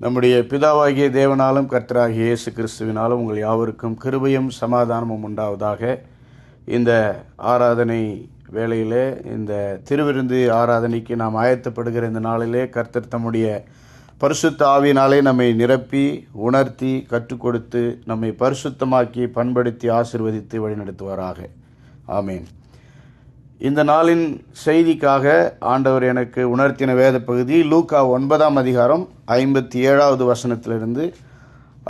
நம்முடைய பிதாவாகிய தேவனாலும் கர்த்தராகிய இயேசு கிறிஸ்துவினாலும் உங்கள் யாவருக்கும் கிருபையும் சமாதானமும் உண்டாவதாக. இந்த ஆராதனை வேளையிலே, இந்த திருவிருந்து ஆராதனைக்கு நாம் ஆயத்தப்படுகிற இந்த நாளிலே கர்த்தர் தம்முடைய பரிசுத்த ஆவியினாலே நம்மை நிரப்பி உணர்த்தி கற்றுக் கொடுத்து நம்மை பரிசுத்தமாக்கி பண்படுத்தி ஆசீர்வதித்து வழிநடத்துவாராக. ஆமேன். இந்த நாளின் செய்திக்காக ஆண்டவர் எனக்கு உணர்த்தின வேத பகுதி லூக்கா 9ஆம் அதிகாரம் 57வது வசனத்திலிருந்து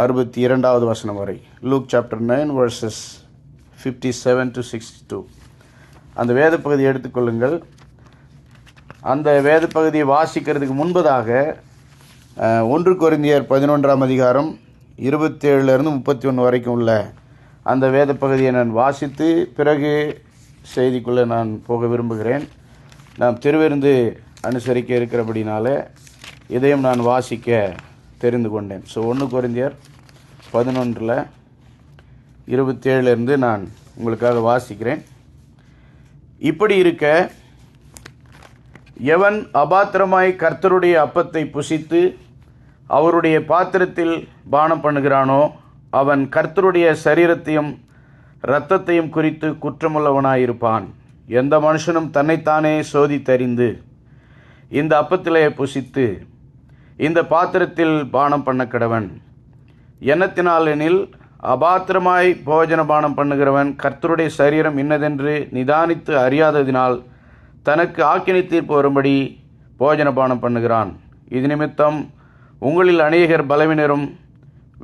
62வது வசனம் வரை. Look chapter 9 verses 57 to 62. அந்த வேத பகுதியை எடுத்துக்கொள்ளுங்கள். அந்த வேத பகுதியை வாசிக்கிறதுக்கு முன்பதாக 1 கொரிந்தியர் 11ஆம் அதிகாரம் 27லிருந்து 31 வரைக்கும் உள்ள அந்த வேத பகுதியை நான் வாசித்து பிறகு செய்திக்குள்ளே நான் போக விரும்புகிறேன். நாம் திருவிருந்து அனுசரிக்க இருக்கிறபடினால இதையும் நான் வாசிக்க தெரிந்து கொண்டேன். 1 கொரிந்தியர் 11:27 நான் உங்களுக்காக வாசிக்கிறேன். இப்படி இருக்க, எவன் அபாத்திரமாய் கர்த்தருடைய அப்பத்தை புசித்து அவருடைய பாத்திரத்தில் பானம் பண்ணுகிறானோ அவன் கர்த்தருடைய சரீரத்தையும் இரத்தத்தையும் குறித்து குற்றமுள்ளவனாயிருப்பான். எந்த மனுஷனும் தன்னைத்தானே சோதித்தறிந்து இந்த அப்பத்திலே புசித்து இந்த பாத்திரத்தில் பானம் பண்ண கடவன். எண்ணத்தினாலெனில் அபாத்திரமாய் போஜன பானம் பண்ணுகிறவன் கர்த்தருடைய சரீரம் இன்னதென்று நிதானித்து அறியாததினால் தனக்கு ஆக்கினை தீர்ப்பு வரும்படி போஜன பானம் பண்ணுகிறான். இது நிமித்தம் உங்களில் அநேகர் பலவினரும்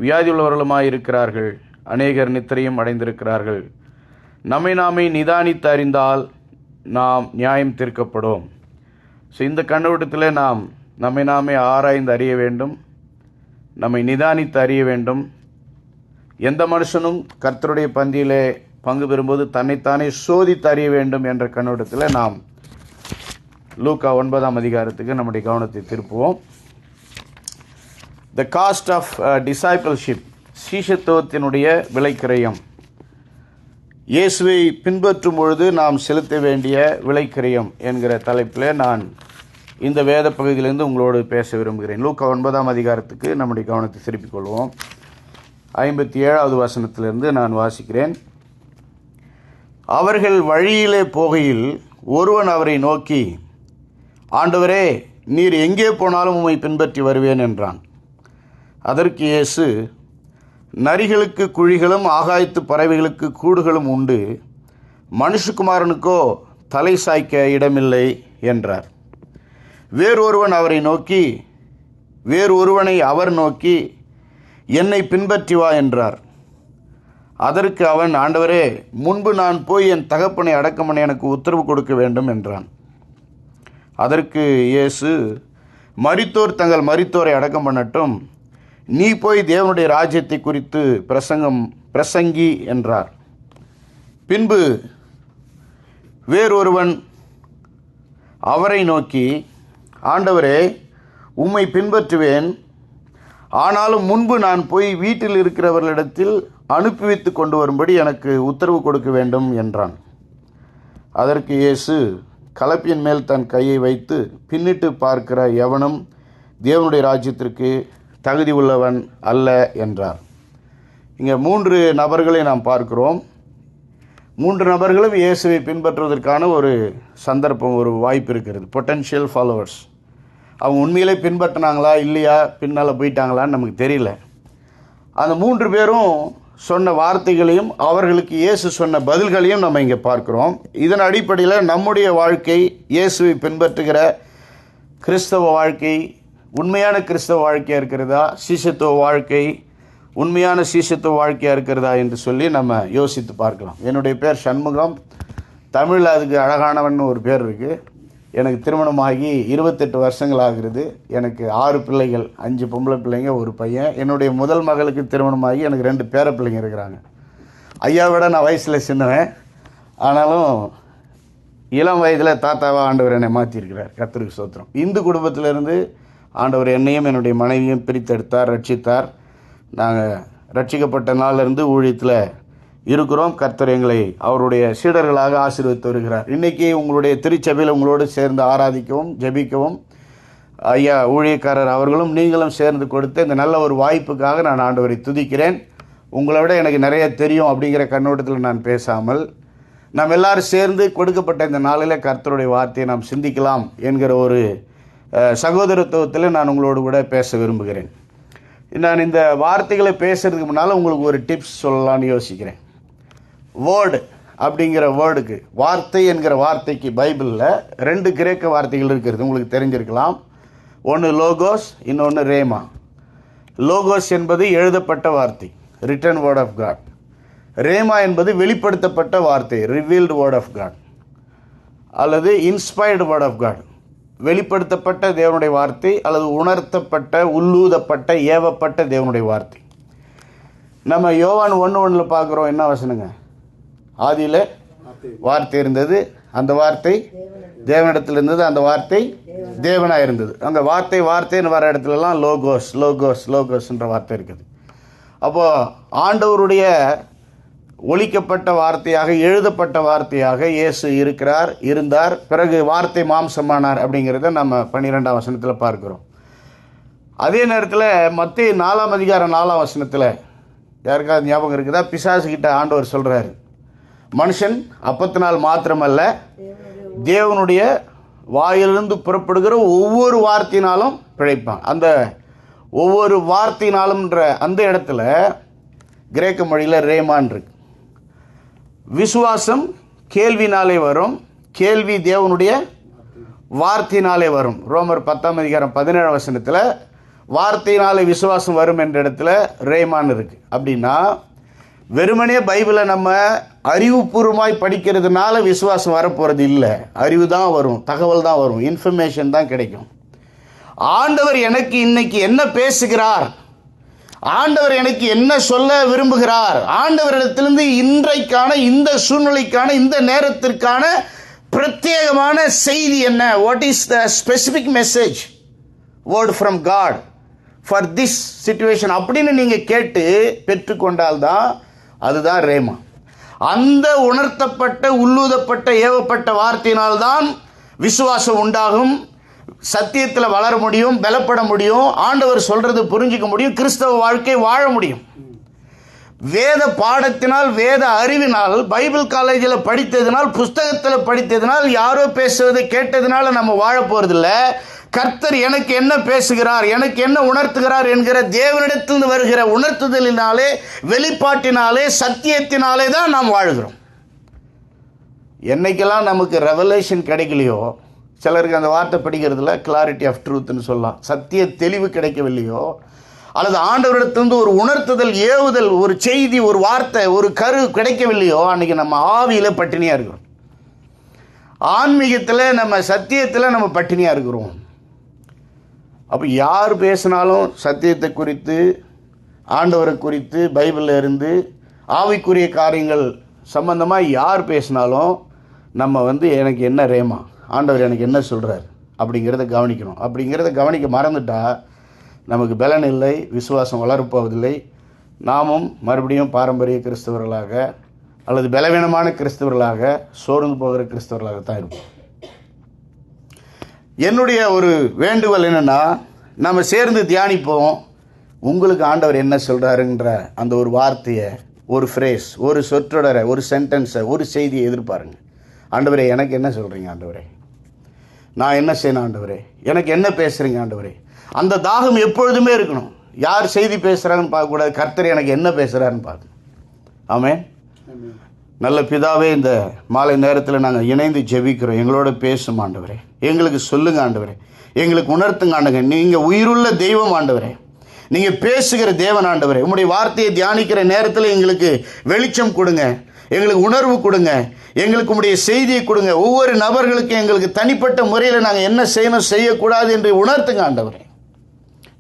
வியாதியுள்ளவர்களுமாயிருக்கிறார்கள், அநேகர் நித்திரையும் அடைந்திருக்கிறார்கள். நம்மை நாமே நிதானித்து அறிந்தால் நாம் நியாயம் தீர்க்கப்படும். இந்த கண்ணோட்டத்தில் நாம் நம்மை நாமே ஆராய்ந்து அறிய வேண்டும், நம்மை நிதானித்து அறிய வேண்டும். எந்த மனுஷனும் கர்த்தருடைய பந்தியிலே பங்கு பெறும்போது தன்னைத்தானே சோதித்து அறிய வேண்டும் என்ற கண்ணோட்டத்தில் நாம் லூக்கா 9ஆம் அதிகாரத்துக்கு நம்முடைய கவனத்தை திருப்புவோம். The cost of discipleship, சீஷத்துவத்தினுடைய விலைக்கிரயம். இயேசுவை பின்பற்றும் பொழுது நாம் செலுத்த வேண்டிய விலைக்கிரயம் என்கிற தலைப்பில் நான் இந்த வேத பகுதியிலிருந்து உங்களோடு பேச விரும்புகிறேன். லூக்கா 9ஆம் அதிகாரத்துக்கு நம்முடைய கவனத்தை திருப்பிக் கொள்வோம். 57வது வசனத்திலிருந்து நான் வாசிக்கிறேன். அவர்கள் வழியிலே போகையில் ஒருவன் அவரை நோக்கி, ஆண்டவரே, நீர் எங்கே போனாலும் உம்மை பின்பற்றி வருவேன் என்றான். அதற்கு இயேசு, நரிகளுக்கு குழிகளும் ஆகாயத்து பறவைகளுக்கு கூடுகளும் உண்டு, மனுஷகுமாரனுக்கோ தலை சாய்க்க இடமில்லை என்றார். வேறொருவனை அவர் நோக்கி, என்னை பின்பற்றி வா என்றார். அதற்கு அவன், ஆண்டவரே, முன்பு நான் போய் என் தகப்பனை அடக்கம் பண்ண எனக்கு உத்தரவு கொடுக்க வேண்டும் என்றான். அதற்கு இயேசு, மரித்தோர் தங்கள் மரித்தோரை அடக்கம் பண்ணட்டும், நீ போய் தேவனுடைய ராஜ்யத்தை குறித்து பிரசங்கி என்றார். பின்பு வேறொருவன் அவரை நோக்கி, ஆண்டவரே, உம்மை பின்பற்றுவேன், ஆனாலும் முன்பு நான் போய் வீட்டில் இருக்கிறவர்களிடத்தில் அனுப்பி வைத்து கொண்டு வரும்படி எனக்கு உத்தரவு கொடுக்க வேண்டும் என்றான். அதற்கு இயேசு, கலப்பியின் மேல் தன் கையை வைத்து பின்னிட்டு பார்க்கிற எவனும் தேவனுடைய ராஜ்யத்திற்கு தகுதி உள்ளவன் அல்ல என்றார். இங்கே 3 நபர்களை நாம் பார்க்கிறோம். 3 நபர்களும் இயேசுவை பின்பற்றுவதற்கான ஒரு சந்தர்ப்பம், ஒரு வாய்ப்பு இருக்கிறது. Potential followers. அவங்க உண்மையிலே பின்பற்றினாங்களா இல்லையா, பின்னால் போயிட்டாங்களான்னு நமக்கு தெரியல. அந்த 3 பேரும் சொன்ன வார்த்தைகளையும் அவர்களுக்கு இயேசு சொன்ன பதில்களையும் நம்ம இங்கே பார்க்கிறோம். இதன் அடிப்படையில் நம்முடைய வாழ்க்கை, இயேசுவை பின்பற்றுகிற கிறிஸ்தவ வாழ்க்கை உண்மையான கிறிஸ்தவ வாழ்க்கையாக இருக்கிறதா, சீஷத்துவ வாழ்க்கை உண்மையான சீஷத்துவ வாழ்க்கையாக இருக்கிறதா என்று சொல்லி நம்ம யோசித்து பார்க்கலாம். என்னுடைய பேர் சண்முகம். தமிழில் அதுக்கு அழகானவன் ஒரு பேர் இருக்குது. எனக்கு திருமணமாகி 28 வருஷங்கள் ஆகிறது. எனக்கு 6 பிள்ளைகள், 5 பொம்பளை பிள்ளைங்க, ஒரு பையன். என்னுடைய முதல் மகளுக்கு திருமணமாகி எனக்கு 2 பேர பிள்ளைங்க இருக்கிறாங்க. ஐயாவோட நான் வயசில் சின்னவன், ஆனாலும் இளம் வயதில் தாத்தாவாக ஆண்டவர் என்னை மாற்றிருக்கிறார். கர்த்தருக்கு ஸ்தோத்திரம். இந்து குடும்பத்திலிருந்து ஆண்டவர் என்னையும் என்னுடைய மனைவியும் பிரித்தெடுத்தார், ரட்சித்தார். நாங்கள் ரட்சிக்கப்பட்ட நாளிலிருந்து ஊழியத்தில் இருக்கிறோம். கர்த்தர் எங்களை அவருடைய சீடர்களாக ஆசீர்வதித்து வருகிறார். இன்றைக்கி உங்களுடைய திருச்சபையில் உங்களோடு சேர்ந்து ஆராதிக்கவும் ஜெபிக்கவும் ஐயா ஊழியக்காரர் அவர்களும் நீங்களும் சேர்ந்து கொடுத்த இந்த நல்ல ஒரு வாய்ப்புக்காக நான் ஆண்டவரை துதிக்கிறேன். உங்களை விட எனக்கு நிறைய தெரியும் அப்படிங்கிற கண்ணோட்டத்தில் நான் பேசாமல், நாம் எல்லாரும் சேர்ந்து கொடுக்கப்பட்ட இந்த நாளில் கர்த்தருடைய வார்த்தையை நாம் சிந்திக்கலாம் என்கிற ஒரு சகோதரத்துவத்தில் நான் உங்களோடு கூட பேச விரும்புகிறேன். நான் இந்த வார்த்தைகளை பேசுறதுக்கு முன்னால் உங்களுக்கு ஒரு டிப்ஸ் சொல்லலான்னு யோசிக்கிறேன். வேர்டு அப்படிங்கிற வேர்டுக்கு, வார்த்தை என்கிற வார்த்தைக்கு பைபிளில் 2 கிரேக்க வார்த்தைகள் இருக்கிறது, உங்களுக்கு தெரிஞ்சிருக்கலாம். ஒன்று லோகோஸ், இன்னொன்று ரேமா. லோகோஸ் என்பது எழுதப்பட்ட வார்த்தை, written word of God. Rhema என்பது வெளிப்படுத்தப்பட்ட வார்த்தை, ரிவீல்டு வேர்ட் ஆஃப் காட், அல்லது இன்ஸ்பயர்டு வேர்ட் ஆஃப் காட், வெளிப்படுத்தப்பட்ட தேவனுடைய வார்த்தை, அல்லது உணர்த்தப்பட்ட, உள்ளூதப்பட்ட, ஏவப்பட்ட தேவனுடைய வார்த்தை. நம்ம யோவான் 1:1 பார்க்குறோம். என்ன வசனங்க? ஆதியில் வார்த்தை இருந்தது, அந்த வார்த்தை தேவனிடத்தில் இருந்தது, அந்த வார்த்தை தேவனாக இருந்தது. அங்கே வார்த்தைன்னு வர இடத்துலலாம் லோகோஸ் லோகோஸ் லோகோஸ்ன்ற வார்த்தை இருக்குது. அப்போது ஆண்டவருடைய ஒலிக்கப்பட்ட வார்த்தையாக, எழுதப்பட்ட வார்த்தையாக இயேசு இருந்தார். பிறகு வார்த்தை மாம்சமானார் அப்படிங்கிறத நம்ம 12ஆம் வசனத்தில் பார்க்கிறோம். அதே நேரத்தில் மத்தேயு 4ஆம் அதிகாரம் 4ஆம் வசனத்தில் யாருக்காவது ஞாபகம் இருக்குதா? பிசாசுகிட்ட ஆண்டவர் சொல்கிறாரு, மனுஷன் அப்பத்தினால் மாத்திரமல்ல தேவனுடைய வாயிலிருந்து புறப்படுகிற ஒவ்வொரு வார்த்தையினாலும் பிழைப்பான். அந்த ஒவ்வொரு வார்த்தையினாலும்ன்ற அந்த இடத்துல கிரேக்க மொழியில் ரேமான் இருக்கு. விசுவாசம் கேள்வினாலே வரும், கேள்வி தேவனுடைய வார்த்தையினாலே வரும். ரோமர் 10ஆம் அதிகாரம் 17ஆம் வசனத்தில் வார்த்தையினாலே விசுவாசம் வரும் என்ற இடத்துல ரேமான் இருக்கு. அப்படின்னா வெறுமனே பைபிளை நம்ம அறிவுபூர்வமாய் படிக்கிறதுனால விசுவாசம் வரப்போகிறது இல்லை. அறிவு தான் வரும், தகவல் தான் வரும், இன்ஃபர்மேஷன் தான் கிடைக்கும். ஆண்டவர் எனக்கு இன்னைக்கு என்ன பேசுகிறார், ஆண்டவர் எனக்கு என்ன சொல்ல விரும்புகிறார், ஆண்டவரிடத்திலிருந்து இன்றைக்கான இந்த சூழ்நிலைக்கான இந்த நேரத்திற்கான பிரத்யேகமான செய்தி என்ன, what is the specific message word from God for this situation அப்படின்னு நீங்கள் கேட்டு பெற்றுக்கொண்டால்தான் அதுதான் ரேமா. அந்த உணர்த்தப்பட்ட, உள்ளூதப்பட்ட, ஏவப்பட்ட வார்த்தையினால்தான் விசுவாசம் உண்டாகும், சத்தியத்தில் வளர முடியும், பலப்பட முடியும், ஆண்டவர் சொல்றது புரிஞ்சிக்க முடியும், கிறிஸ்தவ வாழ்க்கை வாழ முடியும். வேத பாடத்தினால், வேத அறிவினால், பைபிள் காலேஜில் படித்ததினால், புஸ்தகத்தில் படித்ததினால், யாரோ பேசுவதை கேட்டதினால நம்ம வாழ போறதில்ல. கர்த்தர் எனக்கு என்ன பேசுகிறார், எனக்கு என்ன உணர்த்துகிறார் என்கிற தேவனிடத்திலிருந்து வருகிற உணர்த்துதலினாலே, வெளிப்பாட்டினாலே, சத்தியத்தினாலே தான் நாம் வாழ்கிறோம். என்னைக்கெல்லாம் நமக்கு ரெவலேஷன் கிடைக்கலையோ, சிலருக்கு அந்த வார்த்தை படிக்கிறதுல கிளாரிட்டி ஆஃப் ட்ரூத்னு சொல்லலாம், சத்திய தெளிவு கிடைக்கவில்லையோ, அல்லது ஆண்டவரிடத்திலிருந்து ஒரு உணர்த்துதல், ஏவுதல், ஒரு செய்தி, ஒரு வார்த்தை, ஒரு கரு கிடைக்கவில்லையோ, அன்றைக்கி நம்ம ஆவியில் பட்டினியாக இருக்கிறோம். ஆன்மீகத்தில், நம்ம சத்தியத்தில் நம்ம பட்டினியாக இருக்கிறோம். அப்போ யார் பேசினாலும் சத்தியத்தை குறித்து, ஆண்டவரை குறித்து, பைபிளில் இருந்து ஆவிக்குரிய காரியங்கள் சம்பந்தமாக யார் பேசினாலும் நம்ம எனக்கு என்ன ரேமா, ஆண்டவர் எனக்கு என்ன சொல்கிறார் அப்படிங்கிறத கவனிக்கணும். அப்படிங்கிறத கவனிக்க மறந்துட்டா நமக்கு பலன் இல்லை, விசுவாசம் வளரப்போவதில்லை. நாமும் மறுபடியும் பாரம்பரிய கிறிஸ்தவர்களாக அல்லது பலவீனமான கிறிஸ்தவர்களாக, சோர்ந்து போகிற கிறிஸ்தவர்களாகத்தான் இருப்போம். என்னுடைய ஒரு வேண்டுகோள் என்னென்னா, நம்ம சேர்ந்து தியானிப்போம். உங்களுக்கு ஆண்டவர் என்ன சொல்கிறாருன்ற அந்த ஒரு வார்த்தையை, ஒரு ஃப்ரேஸ், ஒரு சொற்றொடரை, ஒரு சென்டென்ஸை, ஒரு செய்தியை எதிர்பாருங்க. ஆண்டவரே எனக்கு என்ன சொல்கிறீங்க, ஆண்டவரே நான் என்ன செய்யணும், ஆண்டவரே எனக்கு என்ன பேசுகிறீங்க, ஆண்டவரே. அந்த தாகம் எப்பொழுதுமே இருக்கணும். யார் செய்தி பேசுகிறாங்கன்னு பார்க்கக்கூடாது, கர்த்தர் எனக்கு என்ன பேசுகிறாருன்னு பார்க்கணும். ஆமென். நல்ல பிதாவே, இந்த மாலை நேரத்தில் நாங்கள் இணைந்து ஜெபிக்கிறோம். எங்களோட பேசும் ஆண்டவரே, எங்களுக்கு சொல்லுங்க ஆண்டவரே, எங்களுக்கு உணர்த்துங்க ஆண்டவரே. நீங்கள் உயிருள்ள தெய்வம் ஆண்டவரே, நீங்கள் பேசுகிற தேவன் ஆண்டவரே. உங்களுடைய வார்த்தையை தியானிக்கிற நேரத்தில் எங்களுக்கு வெளிச்சம் கொடுங்க, எங்களுக்கு உணர்வு கொடுங்க, எங்களுக்கு உங்களுடைய செய்தியை கொடுங்க. ஒவ்வொரு நபர்களுக்கும் எங்களுக்கு தனிப்பட்ட முறையில் நாங்கள் என்ன செய்யணும், செய்யக்கூடாது என்று உணர்த்துங்க ஆண்டவரே.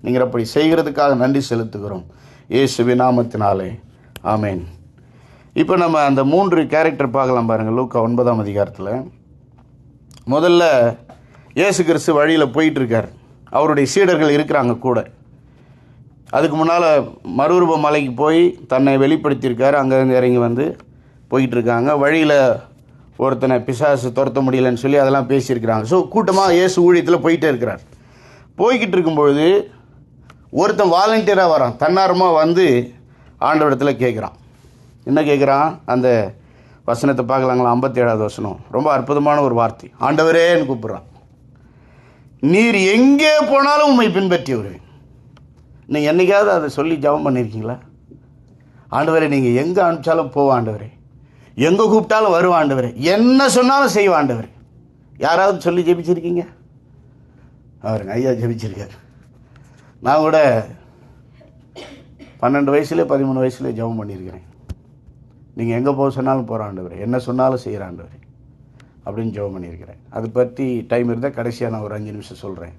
நீங்கள் அப்படி செய்கிறதுக்காக நன்றி செலுத்துகிறோம், இயேசுவின் நாமத்தினாலே ஆமென். இப்போ நம்ம அந்த 3 கேரக்டர் பார்க்கலாம் பாருங்கள். லூக்கா 9ஆம் அதிகாரத்தில் முதல்ல இயேசு கிறிஸ்து வழியில் போயிட்டுருக்கார், அவருடைய சீடர்கள் இருக்கிறாங்க கூட. அதுக்கு முன்னால் மறுரூப மலைக்கு போய் தன்னை வெளிப்படுத்தியிருக்கார். அங்கேருந்து இறங்கி போயிட்டுருக்காங்க. வழியில் ஒருத்தனை பிசாசு துரத்த முடியலன்னு சொல்லி அதெல்லாம் பேசியிருக்கிறாங்க. ஸோ கூட்டமாக இயேசு ஊழியத்தில் போயிட்டே இருக்கிறார். போய்கிட்டு இருக்கும்பொழுது ஒருத்தன் வாலண்டியராக வரான், தன்னார்வமாக வந்து ஆண்டவரிடத்தில் கேட்குறான். என்ன கேட்குறான்? அந்த வசனத்தை பார்க்கலாங்களா? 57வது வசனம் ரொம்ப அற்புதமான ஒரு வார்த்தை. ஆண்டவரேன்னு கூப்பிட்றான். நீர் எங்கே போனாலும் உம்மை பின்பற்றி வருவேன். நீங்கள் என்றைக்காவது அதை சொல்லி ஜெபம் பண்ணியிருக்கீங்களா? ஆண்டவரே நீங்கள் எங்கே அனுப்பிச்சாலும் போவ ஆண்டவரே, எங்கே கூப்பிட்டாலும் வருவ ஆண்டவரே, என்ன சொன்னாலும் செய்வ ஆண்டவரே. யாராவது சொல்லி ஜெபிச்சிருக்கீங்க? அவருங்க ஐயா ஜெபிச்சிருக்காரு. நான் கூட 12 வயசுலேயே 13 வயசுலேயே ஜெபம் பண்ணியிருக்கிறேன். நீங்கள் எங்கே போக சொன்னாலும் போகிற ஆண்டவரே, என்ன சொன்னாலும் செய்கிற ஆண்டவரே அப்படின்னு ஜெபம் பண்ணியிருக்கிறேன். அதை பற்றி டைம் இருந்தால் கடைசியாக நான் ஒரு 5 நிமிஷம் சொல்கிறேன்.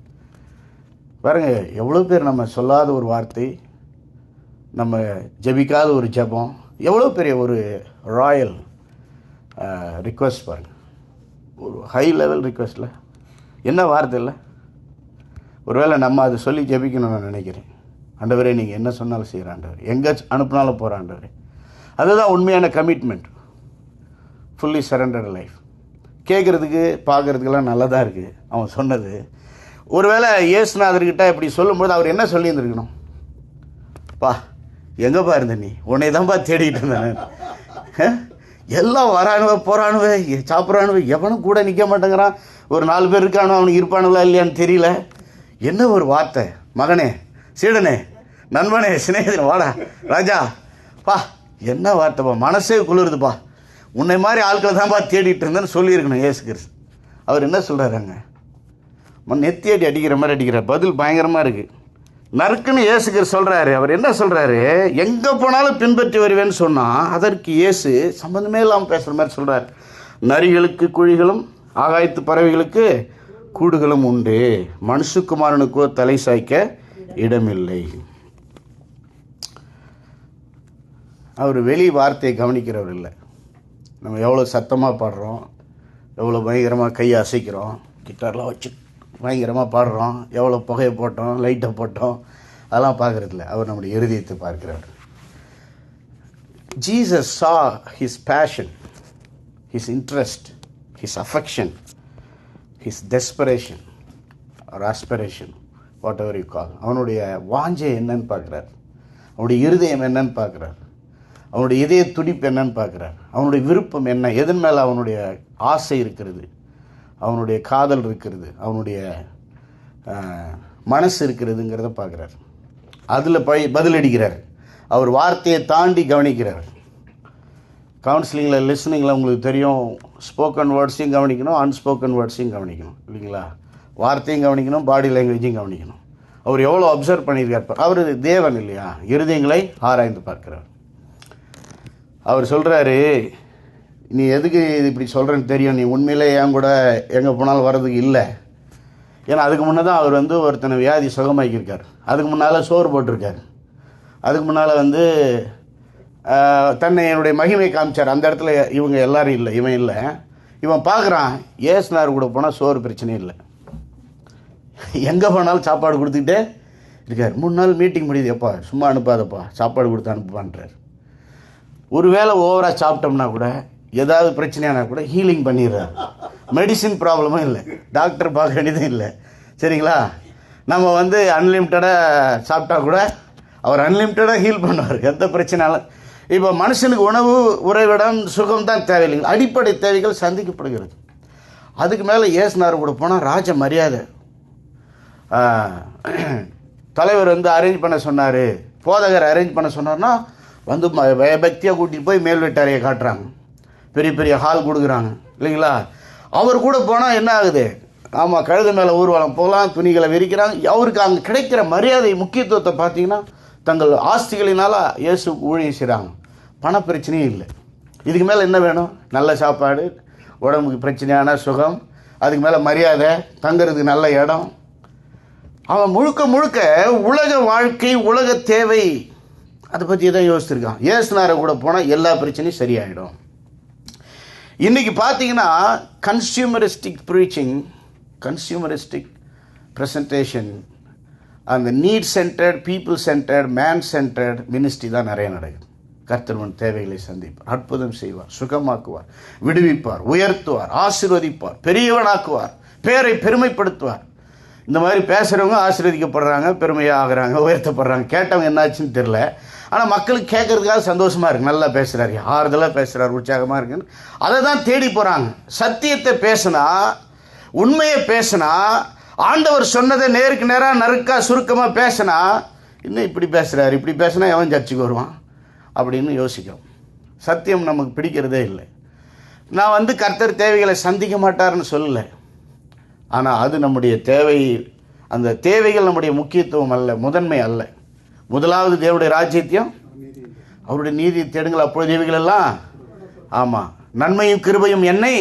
பாருங்க, எவ்வளோ பேர் நம்ம சொல்லாத ஒரு வார்த்தை, நம்ம ஜெபிக்காத ஒரு ஜெபம், எவ்வளோ பெரிய ஒரு ராயல் ரிக்வெஸ்ட் பாருங்கள். ஒரு ஹை லெவல் ரிக்வெஸ்ட்டில் என்ன வார்த்தை இல்லை. ஒருவேளை நம்ம அதை சொல்லி ஜெபிக்கணும்னு நான் நினைக்கிறேன். ஆண்டவரே நீங்கள் என்ன சொன்னாலும் செய்கிற ஆண்டவரே, எங்கே அனுப்புனாலும் போகிற ஆண்டவரே. அதுதான் உண்மையான கமிட்மெண்ட். Fully surrendered life. கேட்குறதுக்கு பார்க்குறதுக்கெல்லாம் நல்லா தான் இருக்குது அவன் சொன்னது. ஒருவேளை இயேசுநாதர்கிட்ட இப்படி சொல்லும்போது அவர் என்ன சொல்லியிருந்துருக்கணும்? பா எங்கேப்பா இருந்த நீ, உன்னை தான்ப்பா தேடிக்கிட்டு இருந்தேன். எல்லாம் வரானுவ போகிறானுவ சாப்பிட்றானுவ, எவனும் கூட நிற்க மாட்டேங்கிறான். ஒரு 4 பேர் இருக்கானோ, அவனுக்கு இருப்பானுங்களா இல்லையான்னு தெரியல. என்ன ஒரு வார்த்தை! மகனே, சீடனே, நண்பனே, சிநேகிதன், வாடா ராஜா, பா என்ன வார்த்தைப்பா, மனசே குளிருதுப்பா, உன்னை மாதிரி ஆட்களை தான்ப்பா தேடிட்டு இருந்தேன்னு சொல்லியிருக்கணும் இயேசு கிறிஸ்து. அவர் என்ன சொல்கிறாருங்க? நெத்தி அடி அடிக்கிற மாதிரி அடிக்கிறார். பதில் பயங்கரமாக இருக்குது. நறுக்குன்னு இயேசு கிறிஸ்து சொல்கிறாரு. அவர் என்ன சொல்கிறாரு? எங்கே போனாலும் பின்பற்றி வருவேன்னு சொன்னால் அதற்கு இயேசு சம்பந்தமே இல்லாமல் பேசுகிற மாதிரி சொல்கிறார். நரிகளுக்கு குழிகளும் ஆகாயத்து பறவைகளுக்கு கூடுகளும் உண்டு, மனுஷகுமாரனுக்கோ தலை சாய்க்க இடமில்லை. அவர் வெளி வார்த்தையை கவனிக்கிறவர் இல்லை. நம்ம எவ்வளோ சத்தமாக பாடுறோம், எவ்வளோ பயங்கரமாக கையை அசைக்கிறோம், கிட்டார்லாம் வச்சு பயங்கரமாக பாடுறோம், எவ்வளோ புகையை போட்டோம், லைட்டை போட்டோம், அதெல்லாம் பார்க்குறதில்ல. அவர் நம்முடைய இருதயத்தை பார்க்கிறவர். Jesus saw his passion, his interest, his affection, his desperation or aspiration, whatever you call. அவனுடைய வாஞ்சை என்னன்னு பார்க்குறார், அவனுடைய இருதயம் என்னன்னு பார்க்குறார், அவனுடைய இதய துடிப்பு என்னன்னு பார்க்குறார், அவனுடைய விருப்பம் என்ன, எதன் மேலே அவனுடைய ஆசை இருக்கிறது, அவனுடைய காதல் இருக்கிறது, அவனுடைய மனசு இருக்கிறதுங்கிறத பார்க்குறார். அதில் பதிலடிக்கிறார். அவர் வார்த்தையை தாண்டி கவனிக்கிறார். கவுன்சிலிங்கில் லிஸ்னிங்கில் உங்களுக்கு தெரியும், ஸ்போக்கன் வேர்ட்ஸையும் கவனிக்கணும், அன்ஸ்போக்கன் வேர்ட்ஸையும் கவனிக்கணும் இல்லைங்களா? வார்த்தையும் கவனிக்கணும், பாடி லாங்குவேஜையும் கவனிக்கணும். அவர் எவ்வளோ அப்சர்வ் பண்ணியிருக்கார். அவர் தேவன் இல்லையா? இருதயங்களை ஆராய்ந்து பார்க்கிறார். அவர் சொல்கிறாரு, நீ எதுக்கு இது இப்படி சொல்கிறேன்னு தெரியும், நீ உண்மையிலே என் கூட எங்கே போனாலும் வர்றதுக்கு இல்லை. ஏன்னா அதுக்கு முன்னே தான் அவர் ஒருத்தனை வியாதி சுகமாக்கியிருக்கார். அதுக்கு முன்னால் சோறு போட்டிருக்கார். அதுக்கு முன்னால் தன்னை என்னுடைய மகிமை காமிச்சார். அந்த இடத்துல இவங்க எல்லோரும் இல்லை, இவன் இல்லை. இவன் பார்க்குறான், ஏசுனார் கூட போனால் சோறு பிரச்சனையும் இல்லை, எங்கே போனாலும் சாப்பாடு கொடுத்துக்கிட்டே இருக்கார். 3 நாள் மீட்டிங் முடியுது, எப்பா சும்மா அனுப்பாதப்பா, சாப்பாடு கொடுத்து அனுப்புவான்றார். ஒரு வேளை ஓவராக சாப்பிட்டோம்னா கூட, ஏதாவது பிரச்சனையானா கூட ஹீலிங் பண்ணிடுறார். மெடிசின் ப்ராப்ளமும் இல்லை, டாக்டர் பார்க்க வேண்டியதும் இல்லை. சரிங்களா? நம்ம அன்லிமிட்டடாக சாப்பிட்டா கூட அவர் அன்லிமிட்டடாக ஹீல் பண்ணுவார், எந்த பிரச்சனையாலும். இப்போ மனுஷனுக்கு உணவு, உறைவிடம், சுகம் தான் தேவையில்லைங்க, அடிப்படை தேவைகள் சந்திக்கப்படுகிறது. அதுக்கு மேலே ஏசுனார் கூட போனால் ராஜ மரியாதை. தலைவர் அரேஞ்ச் பண்ண சொன்னார், போதகர் அரேஞ்ச் பண்ண சொன்னார்னா பயபக்தியாக கூட்டிகிட்டு போய் மேல் வீட்டாரையை காட்டுறாங்க, பெரிய பெரிய ஹால் கொடுக்குறாங்க இல்லைங்களா? அவர் கூட போனால் என்ன ஆகுது? ஆமாம், கழுத மேலே ஊர்வலம் போகலாம், துணிகளை விரிக்கிறாங்க. அவருக்கு அங்கே கிடைக்கிற மரியாதை, முக்கியத்துவத்தை பார்த்தீங்கன்னா தங்கள் ஆஸ்திகளினால் இயேசுக்கு ஊழியம் செய்கிறாங்க. பண பிரச்சனையும் இல்லை. இதுக்கு மேலே என்ன வேணும்? நல்ல சாப்பாடு, உடம்புக்கு பிரச்சனையான சுகம், அதுக்கு மேலே மரியாதை, தங்கிறதுக்கு நல்ல இடம். அவன் முழுக்க முழுக்க உலக வாழ்க்கை, உலக தேவை, அதை பற்றி தான் யோசிச்சிருக்கான். ஏசுனாரை கூட போனால் எல்லா பிரச்சனையும் சரியாயிடும். இன்றைக்கி பார்த்தீங்கன்னா கன்சியூமரிஸ்டிக் ப்ரீச்சிங், கன்சியூமரிஸ்டிக் ப்ரெசன்டேஷன், அந்த need centred, people centred, man centred ministry தான் நிறைய நடக்குது. கர்த்தர்வன் தேவைகளை சந்திப்பார், அற்புதம் செய்வார், சுகமாக்குவார், விடுவிப்பார், உயர்த்துவார், ஆசீர்வதிப்பார், பெரியவனாக்குவார், பேரை பெருமைப்படுத்துவார். இந்த மாதிரி பேசுகிறவங்க ஆசீர்வதிக்கப்படுறாங்க, பெருமையாக ஆகிறாங்க, உயர்த்தப்படுறாங்க. கேட்டவங்க என்னாச்சுன்னு தெரில. ஆனால் மக்களுக்கு கேட்குறதுக்காக சந்தோஷமாக இருக்குது. நல்லா பேசுகிறாரு, ஆறுதலாக பேசுகிறார், உற்சாகமாக இருக்குன்னு அதை தான் தேடி போகிறாங்க. சத்தியத்தை பேசுனா, உண்மையை பேசுனா, ஆண்டவர் சொன்னதை நேருக்கு நேராக நறுக்கா சுருக்கமாக பேசுனா, இன்னும் இப்படி பேசுகிறாரு, இப்படி பேசுனா எவன் சர்ச்சுக்கு வருவான் அப்படின்னு யோசிக்கிறோம். சத்தியம் நமக்கு பிடிக்கிறதே இல்லை. நான் கர்த்தர் தேவைகளை சந்திக்க மாட்டார்னு சொல்லலை. ஆனால் அது நம்முடைய தேவை. அந்த தேவைகள் நம்முடைய முக்கியத்துவம் அல்ல, முதன்மை அல்ல. முதலாவது தேவனுடைய ராஜ்யத்தையும் அவருடைய நீதியை தேடுங்கள், அப்பொழுது தேவைகள் எல்லாம். ஆமாம், நன்மையும் கிருபையும் என்னை,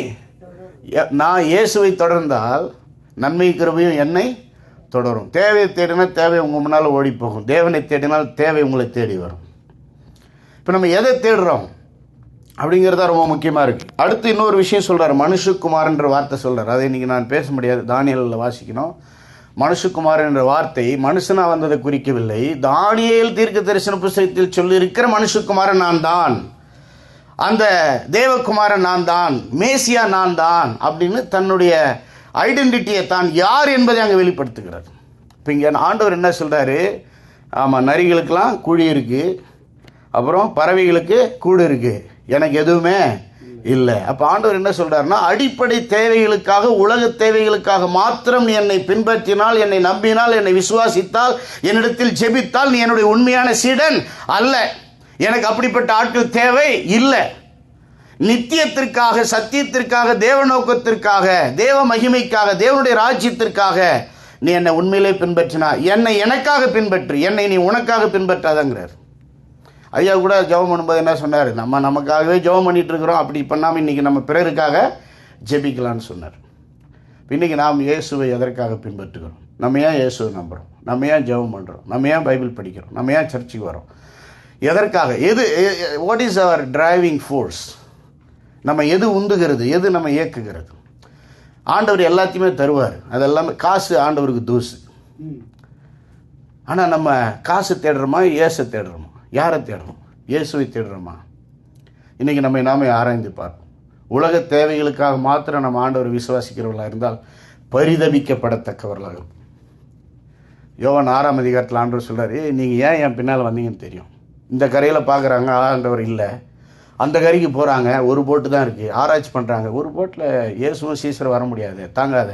நான் இயேசுவை தொடர்ந்தால் நன்மையும் கிருபையும் என்னை தொடரும். தேவையை தேடினா தேவை உங்கள் முன்னால் ஓடி போகும். தேவனை தேடினால் தேவை உங்களை தேடி வரும். இப்போ நம்ம எதை தேடுறோம் அப்படிங்கிறதா ரொம்ப முக்கியமாக இருக்குது. அடுத்து இன்னொரு விஷயம் சொல்கிறார், மனுஷகுமாரன்ற வார்த்தை சொல்கிறார். அதை இன்றைக்கி நான் பேச முடியாது, தானியேலில் வாசிக்கணும். மனுஷகுமாரன் என்ற வார்த்தை மனுஷனாக வந்ததை குறிக்கவில்லை. தானியேல் தீர்க்க தரிசன புத்தகத்தில் சொல்லியிருக்கிற மனுஷகுமாரன் நான் தான், அந்த தேவகுமாரன் நான் தான், மேசியா நான் தான் அப்படின்னு தன்னுடைய ஐடென்டிட்டியை, தான் யார் என்பதை அங்கே வெளிப்படுத்துகிறார். இப்போ இங்கே ஆண்டவர் என்ன சொல்கிறாரு? ஆமாம், நரிகளுக்கெல்லாம் குழி இருக்குது, அப்புறம் பறவைகளுக்கு கூடு இருக்குது, எனக்கு எதுவுமே இல்லை. அப்போ ஆண்டவர் என்ன சொல்கிறாருன்னா, அடிப்படை தேவைகளுக்காக, உலக தேவைகளுக்காக மாத்திரம் நீ என்னை பின்பற்றினால், என்னை நம்பினால், என்னை விசுவாசித்தால், என்னிடத்தில் ஜெபித்தால் நீ என்னுடைய உண்மையான சீடன் அல்ல. எனக்கு அப்படிப்பட்ட ஆட்கள் தேவை இல்லை. நித்தியத்திற்காக, சத்தியத்திற்காக, தேவ நோக்கத்திற்காக, தேவ மகிமைக்காக, தேவனுடைய ராஜ்யத்திற்காக நீ என்னை உண்மையிலே பின்பற்றினா, என்னை எனக்காக பின்பற்று, என்னை நீ உனக்காக பின்பற்றாதங்கிறார். ஐயா கூட ஜெபம் பண்ணும்போது என்ன சொன்னார்? நமக்காகவே ஜெபம் பண்ணிட்டு இருக்கிறோம், அப்படி பண்ணாமல் இன்றைக்கி நம்ம பிறருக்காக ஜெபிக்கலான்னு சொன்னார். இன்றைக்கி நாம் இயேசுவை எதற்காக பின்பற்றுகிறோம்? நம்ம ஏன் இயேசுவை நம்புகிறோம்? நம்ம ஏன் ஜெபம் பண்ணுறோம்? நம்ம ஏன் பைபிள் படிக்கிறோம்? நம்ம ஏன் சர்ச்சுக்கு வரோம்? எதற்காக? What is our driving force? நம்ம எது உந்துகிறது, எது நம்ம இயக்குகிறது? ஆண்டவர் எல்லாத்தையுமே தருவார், அதெல்லாமே காசு ஆண்டவருக்கு தூசு. ஆனால் நம்ம காசு தேடுறோமா, இயேசை தேடுறோமா? யாரை தேடுறோம்? இயேசுவை தேடுறோமா? இன்றைக்கி நம்ம நாமே ஆராய்ந்து பார்ப்போம். உலக தேவைகளுக்காக மாத்திரம் நம்ம ஆண்டவர் விசுவாசிக்கிறவர்களாக இருந்தால் பரிதபிக்கப்படத்தக்கவர்களாக இருக்கும். யோவான் 6ஆம் அதிகாரத்தில் ஆண்டவர் சொல்கிறார், நீங்கள் ஏன் என் பின்னால் வந்தீங்கன்னு தெரியும். இந்த கரையில் பார்க்குறாங்க, ஆண்டவர் இல்லை. அந்த கரைக்கு போகிறாங்க, ஒரு போட்டு தான் இருக்குது, ஆராய்ச்சி பண்ணுறாங்க, ஒரு போட்டில் இயேசுவும் சீசர் வர முடியாது, தாங்காத.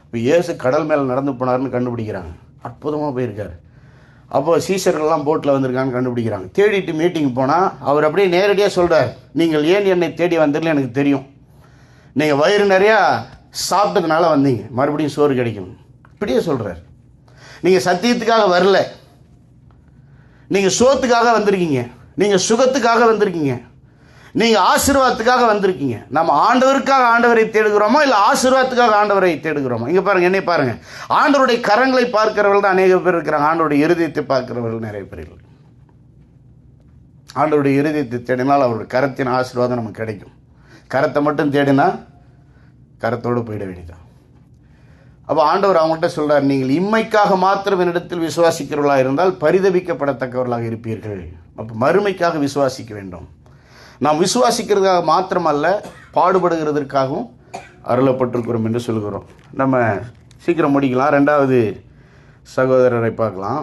இப்போ இயேசு கடல் மேலே நடந்து போனார்னு கண்டுபிடிக்கிறாங்க, அற்புதமாக போயிருக்காரு. அப்போது சீசர்கள்லாம் போட்டில் வந்திருக்கான்னு கண்டுபிடிக்கிறாங்க. தேடிட்டு மீட்டிங் போனால் அவர் அப்படியே நேரடியாக சொல்கிறார், நீங்கள் ஏன் என்னை தேடி வந்தீங்கன்னு எனக்கு தெரியும். நீங்கள் வயிறு நிறையா சாப்பிட்டதுனால வந்தீங்க, மறுபடியும் சோறு கிடைக்கணும், இப்படியே சொல்கிறார். நீங்கள் சத்தியத்துக்காக வரல, நீங்கள் சோத்துக்காக வந்திருக்கீங்க, நீங்கள் சுகத்துக்காக வந்திருக்கீங்க, நீங்கள் ஆசீர்வாதத்துக்காக வந்திருக்கீங்க. நம்ம ஆண்டவருக்காக ஆண்டவரை தேடுகிறோமோ இல்லை ஆசீர்வாதத்துக்காக ஆண்டவரை தேடுகிறோமோ? இங்கே பாருங்கள், என்னை பாருங்கள். ஆண்டவருடைய கரங்களை பார்க்கிறவர்கள் தான் அநேக பேர் இருக்கிறாங்க, ஆண்டவருடைய இருதயத்தை பார்க்கிறவர்கள் நிறைய பேர் இல்லை. ஆண்டவருடைய இருதயத்தை தேடினால் அவருடைய கரத்தின் ஆசீர்வாதம் நமக்கு கிடைக்கும். கரத்தை மட்டும் தேடினா கரத்தோடு போயிட வேண்டியதான். அப்போ ஆண்டவர் அவங்கள்ட்ட சொல்கிறார், நீங்கள் இம்மைக்காக மாத்திரம் என்னிடத்தில் விசுவாசிக்கிறவர்களாக இருந்தால் பரிதபிக்கப்படத்தக்கவர்களாக இருப்பீர்கள். அப்போ மறுமைக்காக விசுவாசிக்க வேண்டும். நாம் விசுவாசிக்கிறதுக்காக மாத்திரமல்ல, பாடுபடுகிறதற்காகவும் அருளப்பட்டிருக்கிறோம் என்று சொல்கிறோம். நம்ம சீக்கிரம் முடிக்கலாம். 2வது சகோதரரை பார்க்கலாம்.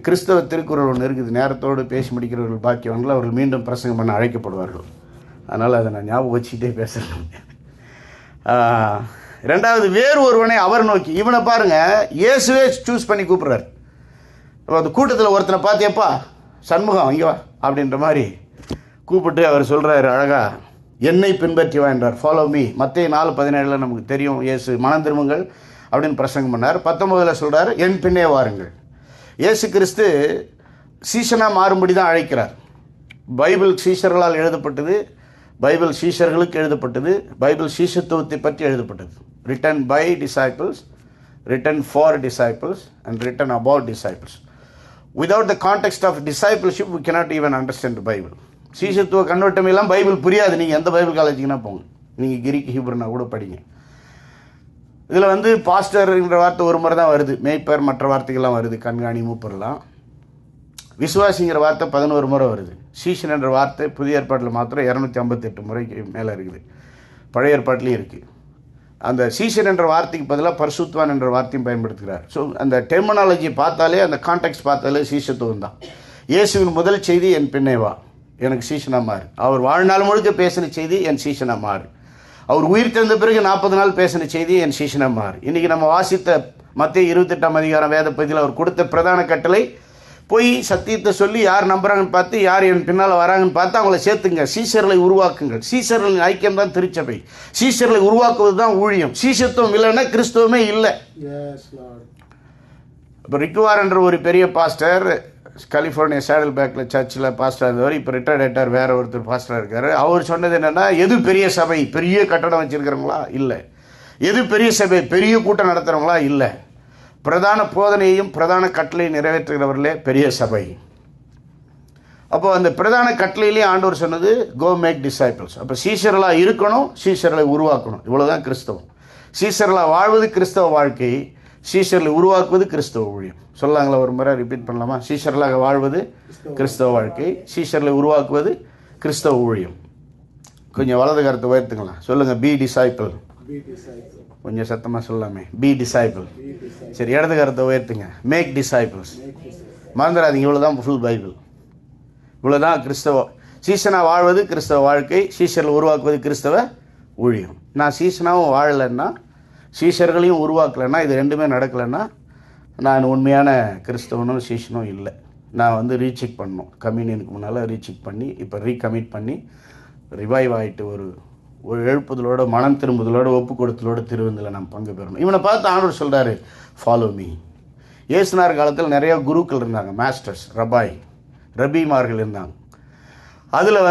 கிறிஸ்தவ திருக்குறள் ஒன்று இருக்குது, நேரத்தோடு பேசி முடிக்கிறவர்கள் பாக்கியவர்கள், அவர்கள் மீண்டும் பிரசங்கம் பண்ண அழைக்கப்படுவார்கள். அதனால் அதை நான் ஞாபகம் வச்சுக்கிட்டே பேசுகிறேன். 2வது, வேறு ஒருவனை அவர் நோக்கி. இவனை பாருங்கள், இயேசுவே சூஸ் பண்ணி கூப்பிட்றாரு. அந்த கூட்டத்தில் ஒருத்தனை பார்த்தியப்பா, சண்முகம் இங்கே வா அப்படின்ற மாதிரி கூப்பிட்டு அவர் சொல்கிறாரு அழகா, என்னை பின்பற்றி வா என்றார். Follow me. மத்தேயு 4:17 நமக்கு தெரியும், இயேசு மனம் திரும்புங்கள் அப்படின்னு பிரசங்கம் பண்ணார். 19 சொல்கிறார், என் பின்னே வாருங்கள். இயேசு கிறிஸ்து சீஷனாக மாறும்படி தான் அழைக்கிறார். பைபிள் சீஷர்களால் எழுதப்பட்டது, பைபிள் சீஷர்களுக்கு எழுதப்பட்டது, பைபிள் சீஷத்துவத்தை பற்றி எழுதப்பட்டது. Written by disciples, written for disciples and written about disciples. Without the context of discipleship, we cannot even understand the Bible. சீஷத்துவ கண்ணோட்டம் எல்லாம் பைபிள் புரியாது. நீங்கள் எந்த பைபிள் காலேஜுக்குன்னா போங்க, நீங்கள் கிரீக் ஹீப்ருனா கூட படிங்க. இதில் பாஸ்டர்ன்ற வார்த்தை ஒரு முறை தான் வருது, மேய்ப்பர் மற்ற வார்த்தைகள்லாம் வருது, கண்காணி மூப்பர்லாம். விசுவாசிங்கிற வார்த்தை 11 முறை வருது. சீஷன் என்ற வார்த்தை புதிய ஏற்பாட்டில் மாத்திரம் 258 முறைக்கு மேலே இருக்குது, பழைய ஏற்பாட்டிலையும் இருக்குது. அந்த சீஷன் என்ற வார்த்தைக்கு பதிலாக பரிசுத்தவான் என்ற வார்த்தையும் பயன்படுத்துகிறார். ஸோ அந்த டெர்மினாலஜி பார்த்தாலே, அந்த கான்டெக்ட் பார்த்தாலே சீஷத்துவம் தான். இயேசுவின் முதல் செய்தி என் பின்னே வா, எனக்கு சீஷனாக மாறு. அவர் வாழ்நாள் முழுக்க பேசின செய்தி என் சீஷனாக மாறு. அவர் உயிர் தெழுந்த பிறகு 40 நாள் பேசின செய்தி என் சீஷனாக மாறு. இன்றைக்கி நம்ம வாசித்த மத்தேயு 28ஆம் அதிகாரம் வேத பகுதியில் அவர் கொடுத்த பிரதான கட்டளை, போய் சத்தியத்தை சொல்லி யார் நம்புறாங்கன்னு பார்த்து, யார் என் பின்னால் வராங்கன்னு பார்த்து அவங்கள சேர்த்துங்க, சீஷர்களை உருவாக்குங்கள். சீஷர்களின் ஐக்கியம் தான் திருச்சபை. சீஷர்களை உருவாக்குவது தான் ஊழியம். சீஷத்துவம் இல்லைன்னா கிறிஸ்துவமே இல்லை. இப்போ ரிக்குவார் என்ற ஒரு பெரிய பாஸ்டர், கலிஃபோர்னியா சேடல் பேக்கில் சர்ச்சில் பாஸ்டர் இருந்தவர், இப்போ ரிட்டையர்ட் ஆகிட்டார், வேற ஒருத்தர் பாஸ்டராக இருக்கார். அவர் சொன்னது என்னென்னா, எது பெரிய சபை, பெரிய கட்டடம் வச்சுருக்கிறவங்களா? இல்லை. எது பெரிய சபை, பெரிய கூட்டம் நடத்துகிறவங்களா? இல்லை. பிரதான போதனையையும் பிரதான கட்டளையும் நிறைவேற்றுகிறவர்களே பெரிய சபை. அப்போ அந்த பிரதான கட்டளையிலேயே ஆண்டவர் சொன்னது கோ மேக் டிசைபிள்ஸ். அப்போ சீஷர்களாக இருக்கணும், சீஷர்களை உருவாக்கணும். இவ்வளோதான் கிறிஸ்தவம். சீஷர்களாக வாழ்வது கிறிஸ்தவ வாழ்க்கை, சீஷர்களை உருவாக்குவது கிறிஸ்தவ ஊழியம். சொல்லாங்களா, ஒரு முறை ரிப்பீட் பண்ணலாமா? சீஷர்களாக வாழ்வது கிறிஸ்தவ வாழ்க்கை, சீஷர்களை உருவாக்குவது கிறிஸ்தவ ஊழியம். கொஞ்சம் வலது கருத்தை உயர்த்துங்களா, சொல்லுங்கள். Be disciple. கொஞ்சம் சத்தமாக சொல்லாமே, பி டிசைபிள். சரி, இடது கருத்தை உயர்த்துங்க, மேக் டிசைபிள்ஸ். மறந்துடாதீங்க, இவ்வளோதான் ஃபுல் பைபிள். இவ்வளோதான் கிறிஸ்தவ. சீசனாக வாழ்வது கிறிஸ்தவ வாழ்க்கை, சீஷர்கள் உருவாக்குவது கிறிஸ்தவ ஊழியம். நான் சீசனாகவும் வாழலைன்னா, சீஷர்களையும் உருவாக்கலைன்னா, இது ரெண்டுமே நடக்கலைன்னா நான் உண்மையான கிறிஸ்தவனும் சீஷனும் இல்லை. நான் ரீசெக் பண்ணணும். கம்யூனியனுக்கு முன்னால் ரீசெக் பண்ணி, இப்போ ரீகமிட் பண்ணி ரிவைவ் ஆகிட்டு ஒரு எழுப்புதலோட, மனம் திரும்புதலோட, ஒப்பு கொடுத்தலோட திருவிந்தில் நாம் பங்கு பெறணும். இவனை பார்த்து ஆண்டவர் சொல்கிறாரு, ஃபாலோ மீ. இயேசுனார் காலத்தில் நிறைய குருக்கள் இருந்தாங்க, மாஸ்டர்ஸ், ரபிமார்கள் இருந்தாங்க. அதில்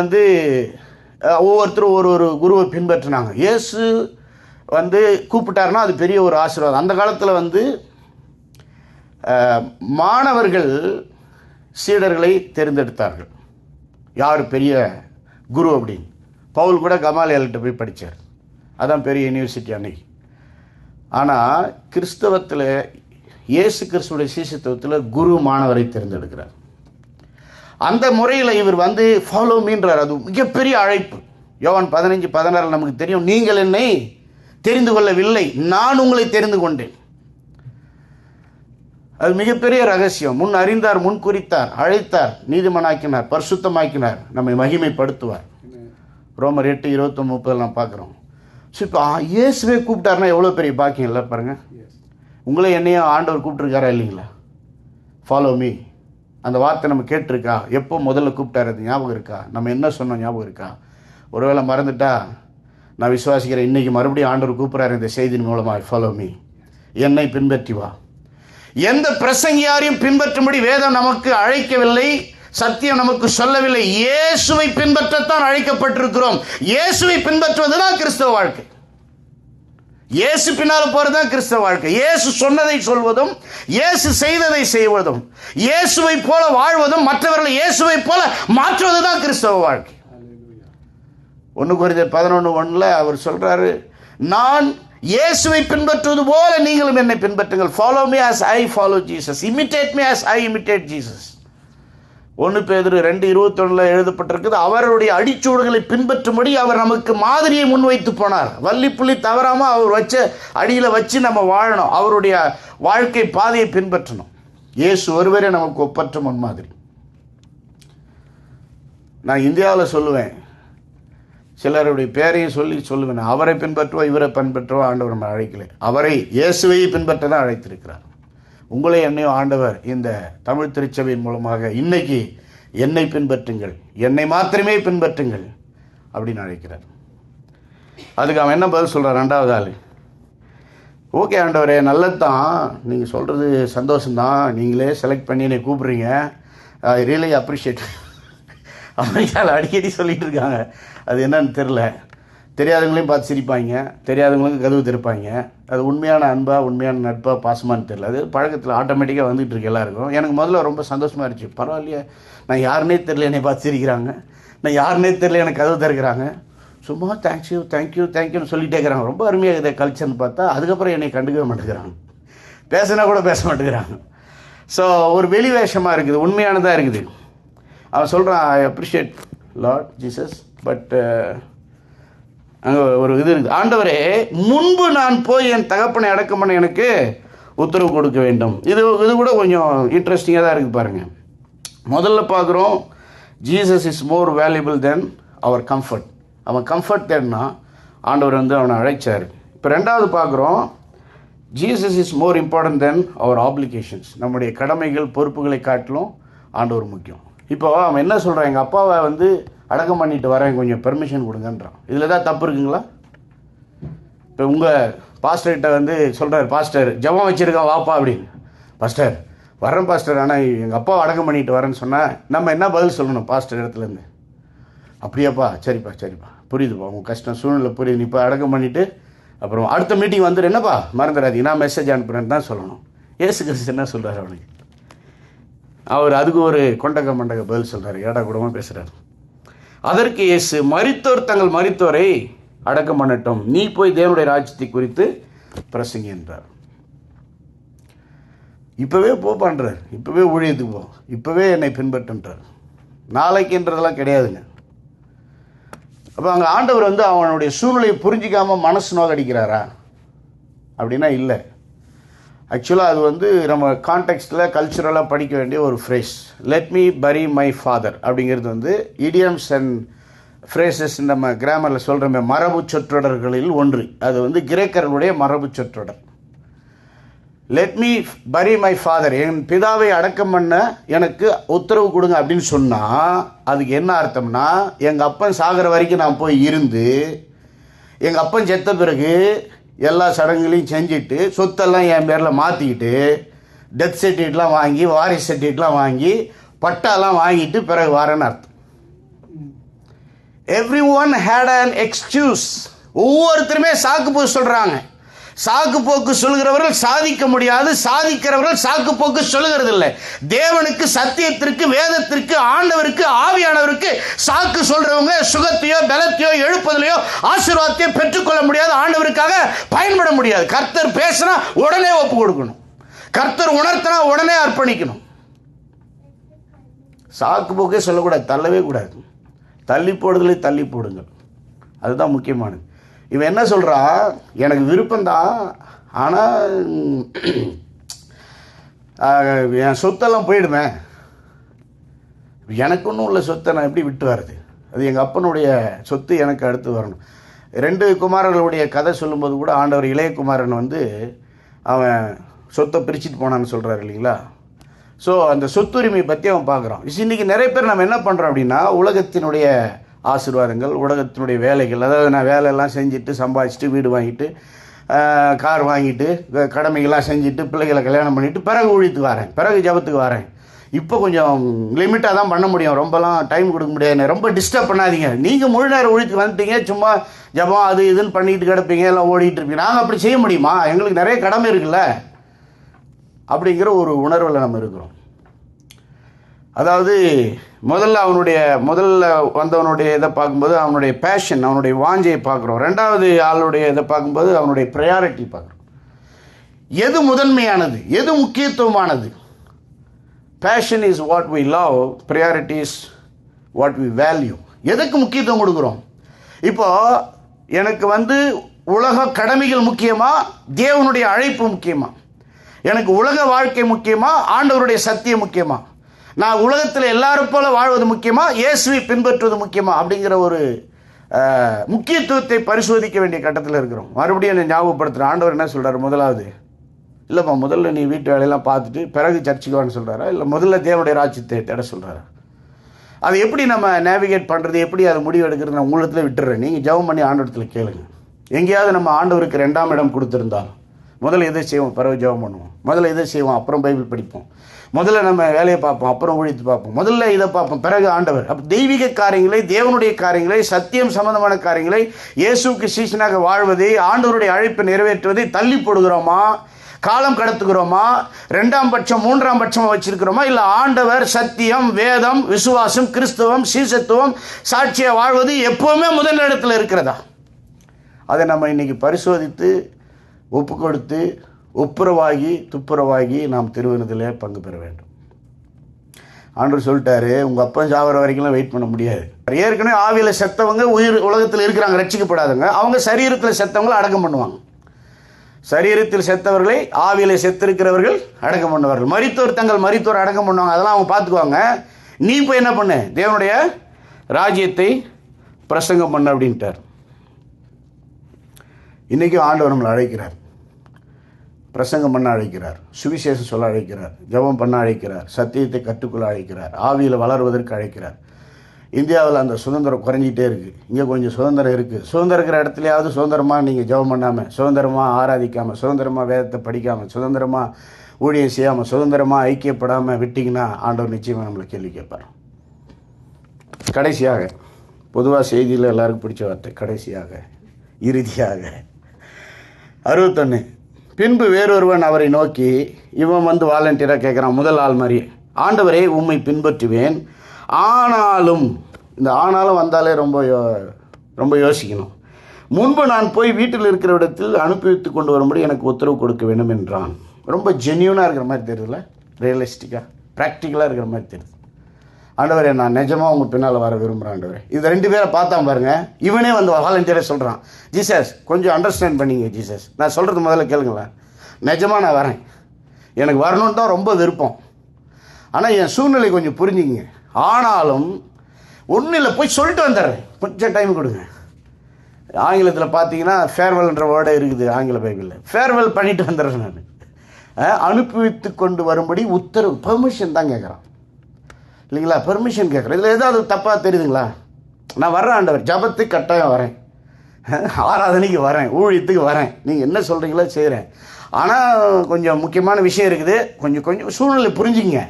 ஒவ்வொருத்தரும் ஒரு குருவை பின்பற்றினாங்க. இயேசு கூப்பிட்டாருன்னா அது பெரிய ஒரு ஆசீர்வாதம். அந்த காலத்தில் மாணவர்கள் சீடர்களை தேர்ந்தெடுத்தார்கள், யார் பெரிய குரு அப்படின்னு. பவுல் கூட கமாலியல்கிட்ட போய் படித்தார், அதான் பெரிய யூனிவர்சிட்டி அன்னைக்கு. ஆனால் கிறிஸ்தவத்தில், இயேசு கிறிஸ்துடைய சீசத்துவத்தில் குரு மாணவரை தேர்ந்தெடுக்கிறார். அந்த முறையில் இவர் ஃபாலோ மீன்றார். அது மிகப்பெரிய அழைப்பு. யோவான் 15:16 நமக்கு தெரியும், நீங்கள் என்னை தெரிந்து கொள்ளவில்லை, நான் உங்களை தெரிந்து கொண்டேன். அது மிகப்பெரிய ரகசியம். முன் அறிந்தார், முன் குறித்தார், அழைத்தார், நீதிமனாக்கினார், பரிசுத்தமாக்கினார், நம்மை மகிமைப்படுத்துவார். ரோமர் 8:29-30 நாம் பார்க்குறோம். ஸோ இப்போ இயேசுவே கூப்பிட்டாருன்னா எவ்வளோ பெரிய பாக்கியம் இல்லை பாருங்கள். உங்களே என்னையும் ஆண்டவர் கூப்பிட்டுருக்காரா இல்லைங்களா? Follow me. அந்த வார்த்தை நம்ம கேட்டிருக்கா? எப்போ முதல்ல கூப்பிட்டாரு அது ஞாபகம் இருக்கா? நம்ம என்ன சொன்னோம் ஞாபகம் இருக்கா? ஒருவேளை மறந்துட்டா நான் விசுவாசிக்கிறேன், இன்றைக்கி மறுபடியும் ஆண்டவர் கூப்பிட்றாரு இந்த செய்தியின் மூலமாக, ஃபாலோ மீ, என்னை பின்பற்றி வா. எந்த பிரசங்கியாரையும் பின்பற்றும்படி வேதம் நமக்கு அழைக்கவில்லை, சத்தியம் நமக்கு சொல்லவில்லை. இயேசுவை பின்பற்றத்தான் அழைக்கப்பட்டிருக்கிறோம். இயேசுவை பின்பற்றுவதுதான் கிறிஸ்தவ வாழ்க்கை. இயேசு பின்னால் போறதுதான் கிறிஸ்தவ வாழ்க்கை. இயேசு சொன்னதை சொல்வதும், இயேசு செய்ததை செய்வதும், இயேசுவை போல வாழ்வதும், மற்றவர்களை இயேசுவை போல மாற்றுவதுதான் கிறிஸ்தவ வாழ்க்கை. 1 கொரிந்தியர் 11:1 அவர் சொல்றாரு, நான் இயேசுவை பின்பற்றுவது போல நீங்களும் என்னை பின்பற்றுங்கள். Follow me as I follow Jesus. imitate me as I imitate Jesus. 1 பேதுரு 2:21 எழுதப்பட்டிருக்குது, அவருடைய அடிச்சூடுகளை பின்பற்றும்படி அவர் நமக்கு மாதிரியை முன்வைத்து போனார். வள்ளி புள்ளி தவறாமல் அவர் வச்ச அடியில் வச்சு நம்ம வாழணும். அவருடைய வாழ்க்கை பாதையை பின்பற்றணும். இயேசு ஒருவரே நமக்கு ஒப்பற்ற முன்மாதிரி. நான் இந்தியாவில் சொல்லுவேன், சிலருடைய பேரையும் சொல்லுவேன், அவரை பின்பற்றுவோம், இவரை பின்பற்றுவோம். ஆண்டவர் நம்ம அழைக்கலை, அவரை இயேசுவையை பின்பற்ற தான் அழைத்திருக்கிறார். உங்களை என்னையும் ஆண்டவர் இந்த தமிழ் திருச்சபையின் மூலமாக இன்னைக்கு என்னை பின்பற்றுங்கள், என்னை மாத்திரமே பின்பற்றுங்கள் அப்படின்னு அழைக்கிறார். அதுக்கு அவன் என்ன பதில் சொல்கிறார்? 2வது ஆள், ஓகே ஆண்டவரே, நல்லது தான், நீங்கள் சொல்கிறது சந்தோஷம்தான், நீங்களே செலக்ட் பண்ணி என்னை கூப்பிட்றீங்க, ஐ ரியலி அப்ரிஷியேட். அமெரிக்காவில் அடிக்கடி சொல்லிகிட்டு இருக்காங்க, அது என்னன்னு தெரில. தெரியாதவங்களையும் பார்த்து சிரிப்பாங்க, தெரியாதவங்களுக்கு கதவு திறப்பாங்க. அது உண்மையான அன்பா, உண்மையான நட்பா, பாசமானு தெரில. அது பழக்கத்தில் ஆட்டோமேட்டிக்காக வந்துட்டு இருக்கு எல்லாருக்கும். எனக்கு முதல்ல ரொம்ப சந்தோஷமாக இருந்துச்சு. பரவாயில்லையே, நான் யாருன்னே தெரில என்னை பார்த்து சிரிக்கிறாங்க, நான் யாருன்னே தெரில எனக்கு கதவு திறக்கிறாங்க, சும்மா தேங்க்யூ தேங்க்யூ தேங்க்யூன்னு சொல்லிகிட்டே இருக்கிறாங்க. ரொம்ப அருமையாக இருக்குது கல்ச்சர்னு பார்த்தா. அதுக்கப்புறம் என்னை கண்டுக்கவே மாட்டேங்கிறாங்க, பேசுனா கூட பேச மாட்டேங்கிறாங்க. ஸோ ஒரு வெளி வேஷமாக இருக்குது, உண்மையானதாக இருக்குது. அவன் சொல்கிறான், I appreciate Lord Jesus, but அங்கே ஒரு இது இருக்குது. ஆண்டவரே, முன்பு நான் போய் என் தகப்பனை அடக்கம் பண்ண எனக்கு உத்தரவு கொடுக்க வேண்டும். இது கூட கொஞ்சம் இன்ட்ரெஸ்டிங்காக தான் இருக்குது பாருங்கள். முதல்ல பார்க்குறோம், Jesus is more valuable than our comfort. அவன் கம்ஃபர்ட் தேடினா ஆண்டவர் வந்து அவனை அழைச்சார். இப்போ ரெண்டாவது பார்க்குறோம், Jesus is more important than our obligations. நம்முடைய கடமைகள் பொறுப்புகளை காட்டிலும் ஆண்டவர் முக்கியம். இப்போ அவன் என்ன சொல்கிறான், எங்கள் அப்பாவை வந்து அடக்கம் பண்ணிட்டு வரேன், கொஞ்சம் பெர்மிஷன் கொடுங்கன்றான். இதில் தான் தப்பு இருக்குங்களா? இப்போ உங்கள் பாஸ்டர்கிட்ட வந்து சொல்கிறார், பாஸ்டர் ஜெபம் வச்சுருக்கான் வாப்பா அப்படின்னு. பாஸ்டர் வரேன் பாஸ்டர், ஆனால் எங்கள் அப்பாவை அடக்கம் பண்ணிட்டு வரேன்னு சொன்னால் நம்ம என்ன பதில் சொல்லணும் பாஸ்டர் இடத்துலேருந்து? அப்படியாப்பா, சரிப்பா சரிப்பா, புரியுதுப்பா, உங்கள் கஷ்டம் சூழ்நிலை புரியுது, நீ இப்போ அடக்கம் பண்ணிவிட்டு அப்புறம் அடுத்த மீட்டிங் வந்துடு, என்னப்பா மறந்துடாதீங்க, நான் மெசேஜ் அனுப்புகிறேன்னு தான் சொல்லணும். ஏசு கிறிஸ்து என்ன சொல்கிறார் அவனுக்கு? அவர் அதுக்கு ஒரு கொண்டக மண்டக பதில் சொல்கிறார், ஏடா கூடமாக பேசுகிறார். அதற்கு இயேசு, மரித்தோர் தங்கள் மரித்தோரை அடக்கம் பண்ணட்டும், நீ போய் தேவனுடைய ராஜ்யத்தை குறித்து பிரசங்கி என்றார். இப்போவே போப்பான்றார், இப்போவே ஊழியத்துக்கு போ, இப்போவே என்னை பின்பற்றுன்றார். நாளைக்குன்றதெல்லாம் கிடையாதுங்க. அப்போ அங்கே ஆண்டவர் வந்து அவனுடைய சூழ்நிலையை புரிஞ்சிக்காமல் மனசு நோக்கடிக்கிறாரா அப்படின்னா இல்லை. ஆக்சுவலாக அது வந்து நம்ம கான்டெக்ஸ்டில் கல்ச்சுரலாக படிக்க வேண்டிய ஒரு ஃப்ரேஸ். லெட் மீ பரி மை ஃபாதர் அப்படிங்கிறது வந்து இடியம்ஸ் அண்ட் ஃப்ரேசஸ் நம்ம கிராமரில் சொல்கிறோமே மரபு சொற்றொடர்களில் ஒன்று. அது வந்து கிரேக்கர்களுடைய மரபு சொற்றொடர். லெட் மீ பரி மை ஃபாதர், என் பிதாவை அடக்கம் பண்ண எனக்கு உத்தரவு கொடுங்க அப்படின்னு சொன்னால் அதுக்கு என்ன அர்த்தம்னா, எங்கள் அப்பன் சாகிற வரைக்கும் நான் போய் இருந்து எங்கள் அப்பன் செத்த பிறகு எல்லா சடங்குகளையும் செஞ்சுட்டு சொத்தெல்லாம் என் பேரில் மாற்றிக்கிட்டு டெத் சர்டிஃபிகேட்லாம் வாங்கி வாரிசு சர்டிஃபிகேட்லாம் வாங்கி பட்டாலாம் வாங்கிட்டு பிறகு வரேன்னு அர்த்தம். Every one had an excuse. ஒவ்வொருத்தருமே சாக்கு போக்கு சொல்கிறாங்க. சாக்கு போக்கு சொல்கிறவர்கள் சாதிக்க முடியாது, சாதிக்கிறவர்கள் சாக்கு போக்கு சொல்லுகிறது இல்லை. தேவனுக்கு, சத்தியத்திற்கு, வேதத்திற்கு, ஆண்டவருக்கு, ஆவியானவருக்கு சாக்கு சொல்றவங்க சுகத்தையோ பலத்தையோ எழுப்பதிலையோ ஆசீர்வாதத்தையோ பெற்றுக்கொள்ள முடியாது, ஆண்டவருக்காக பயன்பட முடியாது. கர்த்தர் பேசினா உடனே ஒப்பு கொடுக்கணும், கர்த்தர் உணர்த்தினா உடனே அர்ப்பணிக்கணும். சாக்கு போக்கே சொல்லக்கூடாது, தள்ளவே கூடாது. தள்ளி போடுதலை தள்ளி போடுங்கள், அதுதான் முக்கியமானது. இவன் என்ன சொல்கிறான், எனக்கு விருப்பம்தான், ஆனால் என் சொத்தெல்லாம் போயிடுமே, எனக்கு ஒன்றும் உள்ள சொத்தை நான் எப்படி விட்டு வர்றது, அது எங்கள் அப்பனுடைய சொத்து, எனக்கு அடுத்து வரணும். 2 குமாரர்களுடைய கதை சொல்லும்போது கூட ஆண்டவர் இளைய குமாரன் வந்து அவன் சொத்தை பிரிச்சுட்டு போனான்னு சொல்கிறார் இல்லைங்களா. ஸோ அந்த சொத்துரிமை பற்றி அவன் பார்க்குறான். இன்றைக்கி நிறைய பேர் நம்ம என்ன பண்ணுறோம் அப்படின்னா, உலகத்தினுடைய ஆசீர்வாதங்கள், உலகத்தினுடைய வேலைகள், அதாவது நான் வேலையெல்லாம் செஞ்சுட்டு சம்பாதிச்சுட்டு வீடு வாங்கிட்டு கார் வாங்கிட்டு கடமைகள்லாம் செஞ்சுட்டு பிள்ளைகளை கல்யாணம் பண்ணிவிட்டு பிறகு ஊழியத்துக்கு வரேன், பிறகு ஜபத்துக்கு வரேன். இப்போ கொஞ்சம் லிமிட்டாக தான் பண்ண முடியும், ரொம்பலாம் டைம் கொடுக்க முடியாது, ரொம்ப டிஸ்டர்ப் பண்ணாதீங்க. நீங்கள் முழு நேரம் ஊழியத்துக்கு வந்துட்டீங்க, சும்மா ஜபம் அது இதுன்னு பண்ணிட்டு கிடப்பீங்க, எல்லாம் ஓடிட்டு இருப்பீங்க. நாங்கள் அப்படி செய்ய முடியுமா? எங்களுக்கு நிறைய கடமை இருக்குல்ல அப்படிங்கிற ஒரு உணர்வில் நம்ம இருக்கிறோம். அதாவது முதல்ல வந்தவனுடைய இதை பார்க்கும்போது அவனுடைய பேஷன், அவனுடைய வாஞ்சையை பார்க்குறோம். ரெண்டாவது ஆளுடைய இதை பார்க்கும்போது அவனுடைய ப்ரையாரிட்டி பார்க்குறோம். எது முதன்மையானது, எது முக்கியத்துவமானது? Passion is what we love, priority is what we value. எதுக்கு முக்கியத்துவம் கொடுக்குறோம்? இப்போ எனக்கு வந்து உலக கடமைகள் முக்கியமா, தேவனுடைய அழைப்பு முக்கியமா? எனக்கு உலக வாழ்க்கை முக்கியமா, ஆண்டவருடைய சத்தியம் முக்கியமா? நான் உலகத்தில் எல்லாரும் போல வாழ்வது முக்கியமா, இயேசுவை பின்பற்றுவது முக்கியமா? அப்படிங்கிற ஒரு முக்கியத்துவத்தை பரிசோதிக்க வேண்டிய கட்டத்தில் இருக்கிறோம். மறுபடியும் என்னை ஞாபகப்படுத்துகிற ஆண்டவர் என்ன சொல்கிறார்? முதலாவது இல்லைப்பா, முதல்ல நீ வீட்டு வேலையெல்லாம் பார்த்துட்டு பிறகு சர்ச்சுக்கு வான்னு சொல்கிறாரா, இல்லை முதல்ல தேவனுடைய ராஜ்யத்தை தேட சொல்கிறாரா? அது எப்படி நம்ம நேவிகேட் பண்ணுறது, எப்படி அதை முடிவு எடுக்கிறது நான் உங்களிடத்துல விட்டுறேன். நீங்கள் ஜெபம் பண்ணி ஆண்டவரத்தில் கேளுங்க. எங்கேயாவது நம்ம ஆண்டவருக்கு 2ஆம் இடம் கொடுத்துருந்தால் முதல்ல எதை செய்வோம், பிறகு ஜெபம் பண்ணுவோம். முதல்ல எதை செய்வோம், அப்புறம் பைபிள் படிப்போம். முதல்ல நம்ம வேலையை பார்ப்போம், அப்புறம் ஊழியத்தை பார்ப்போம். முதல்ல இதை பார்ப்போம், பிறகு ஆண்டவர். அப்போ தெய்வீக காரியங்களை, தேவனுடைய காரியங்களை, சத்தியம் சம்பந்தமான காரியங்களை, இயேசுக்கு சீசனாக வாழ்வதை, ஆண்டவருடைய அழைப்பை நிறைவேற்றுவதை தள்ளி போடுகிறோமா, காலம் கடத்துகிறோமா, 2ஆம் பட்சம் 3ஆம் பட்சமாக வச்சிருக்கிறோமா? இல்லை ஆண்டவர், சத்தியம், வேதம், விசுவாசம், கிறிஸ்தவம், சீசத்துவம், சாட்சியாக வாழ்வது எப்போவுமே முதல் இடத்துல இருக்கிறதா? அதை நம்ம இன்னைக்கு பரிசோதித்து ஒப்பு கொடுத்து ஒப்புரவாகி துப்புரவாகி நாம் திருவிருந்திலே பங்கு பெற வேண்டும். ஆண்டவர் சொல்லிட்டாரு, உங்கள் அப்பா சாவர வரைக்கும்லாம் வெயிட் பண்ண முடியாது. ஏற்கனவே ஆவியில் செத்தவங்க உலகத்தில் இருக்கிறாங்க, ரட்சிக்கப்படாதவங்க. அவங்க சரீரத்தில் செத்தவங்களை அடக்கம் பண்ணுவாங்க. சரீரத்தில் செத்தவர்களை ஆவியில் செத்திருக்கிறவர்கள் அடக்கம் பண்ணுவார்கள். மரித்தோர் தங்கள் மரித்தோர் அடக்கம் பண்ணுவாங்க. அதெல்லாம் அவங்க பார்த்துக்குவாங்க. நீ இப்போ என்ன பண்ணு, தேவனுடைய ராஜ்யத்தை பிரசங்கம் பண்ண அப்படின்ட்டார். இன்றைக்கும் ஆண்டவர் நம்மளை அழைக்கிறார், பிரசங்கம் பண்ண அழைக்கிறார், சுவிசேஷம் சொல்ல அழைக்கிறார், ஜெபம் பண்ண அழைக்கிறார், சத்தியத்தை கற்றுக்கொள்ள அழைக்கிறார், ஆவியில் வளர்வதற்கு அழைக்கிறார். இந்தியாவில் அந்த சுதந்திரம் குறைஞ்சிட்டே இருக்குது. இங்கே கொஞ்சம் சுதந்திரம் இருக்குது. சுதந்திரம் இருக்கிற இடத்துலையாவது சுதந்திரமாக நீங்கள் ஜெபம் பண்ணாமல், சுதந்திரமாக ஆராதிக்காமல், சுதந்திரமாக வேதத்தை படிக்காமல், சுதந்திரமாக ஊழியம் செய்யாமல், சுதந்திரமாக ஐக்கியப்படாமல் விட்டிங்கன்னா ஆண்டவர் நிச்சயமாக நம்மளை கேள்வி கேட்பார். கடைசியாக, பொதுவாக செய்தியில் எல்லாருக்கும் பிடிச்ச வார்த்தை கடைசியாக, இறுதியாக 61. பின்பு வேறொருவன் அவரை நோக்கி, இவன் வந்து வாலண்டியராக கேட்குறான், முதல் ஆள் மாதிரி, ஆண்டவரே உம்மை பின்பற்றுவேன், ஆனாலும், இந்த ஆனாலும் வந்தாலே ரொம்ப யோசிக்கணும். முன்பு நான் போய் வீட்டில் இருக்கிற இடத்தில் அனுப்பி வைத்து கொண்டு வரும்படி எனக்கு உத்தரவு கொடுக்க வேண்டும் என்றான். ரொம்ப ஜென்யூனாக இருக்கிற மாதிரி தெரியுதுல்ல, ரியலிஸ்டிக்காக ப்ராக்டிக்கலாக இருக்கிற மாதிரி தெரியுது. ஆண்டவரே நான் நிஜமாக உங்கள் பின்னால் வர விரும்புகிறேன் ஆண்டவரே. இது 2 பேரை பார்த்தா பாருங்கள், இவனே வந்து வாலண்டியராக சொல்கிறான், ஜீசஸ் கொஞ்சம் அண்டர்ஸ்டாண்ட் பண்ணிங்க ஜீசஸ், நான் சொல்கிறது முதல்ல கேளுங்களேன், நிஜமாக நான் வரேன், எனக்கு வரணுன்னு தான் ரொம்ப விருப்பம், ஆனால் என் சூழ்நிலை கொஞ்சம் புரிஞ்சுங்க, ஆனாலும் ஒன்றும் இல்லை, போய் சொல்லிட்டு வந்துடுறேன், கொஞ்சம் டைம் கொடுங்க. ஆங்கிலத்தில் பார்த்தீங்கன்னா ஃபேர்வெல்ன்ற வேர்டே இருக்குது ஆங்கில பைபிளில். ஃபேர்வெல் பண்ணிட்டு வந்துடுறேன் நான், அனுப்பி வைத்து கொண்டு வரும்படி உத்தரவு, பெர்மிஷன் தான் கேட்குறான் இல்லைங்களா, பெர்மிஷன் கேட்குறேன். இதில் ஏதாவது தப்பாக தெரியுதுங்களா? நான் வர்றேன் ஆண்டவர், ஜபத்துக்கு கட்டாயம் வரேன், ஆராதனைக்கு வரேன், ஊழியத்துக்கு வரேன், நீங்கள் என்ன சொல்கிறீங்களோ செய்கிறேன், ஆனால் கொஞ்சம் முக்கியமான விஷயம் இருக்குது, கொஞ்சம் சூழ்நிலை புரிஞ்சுங்க,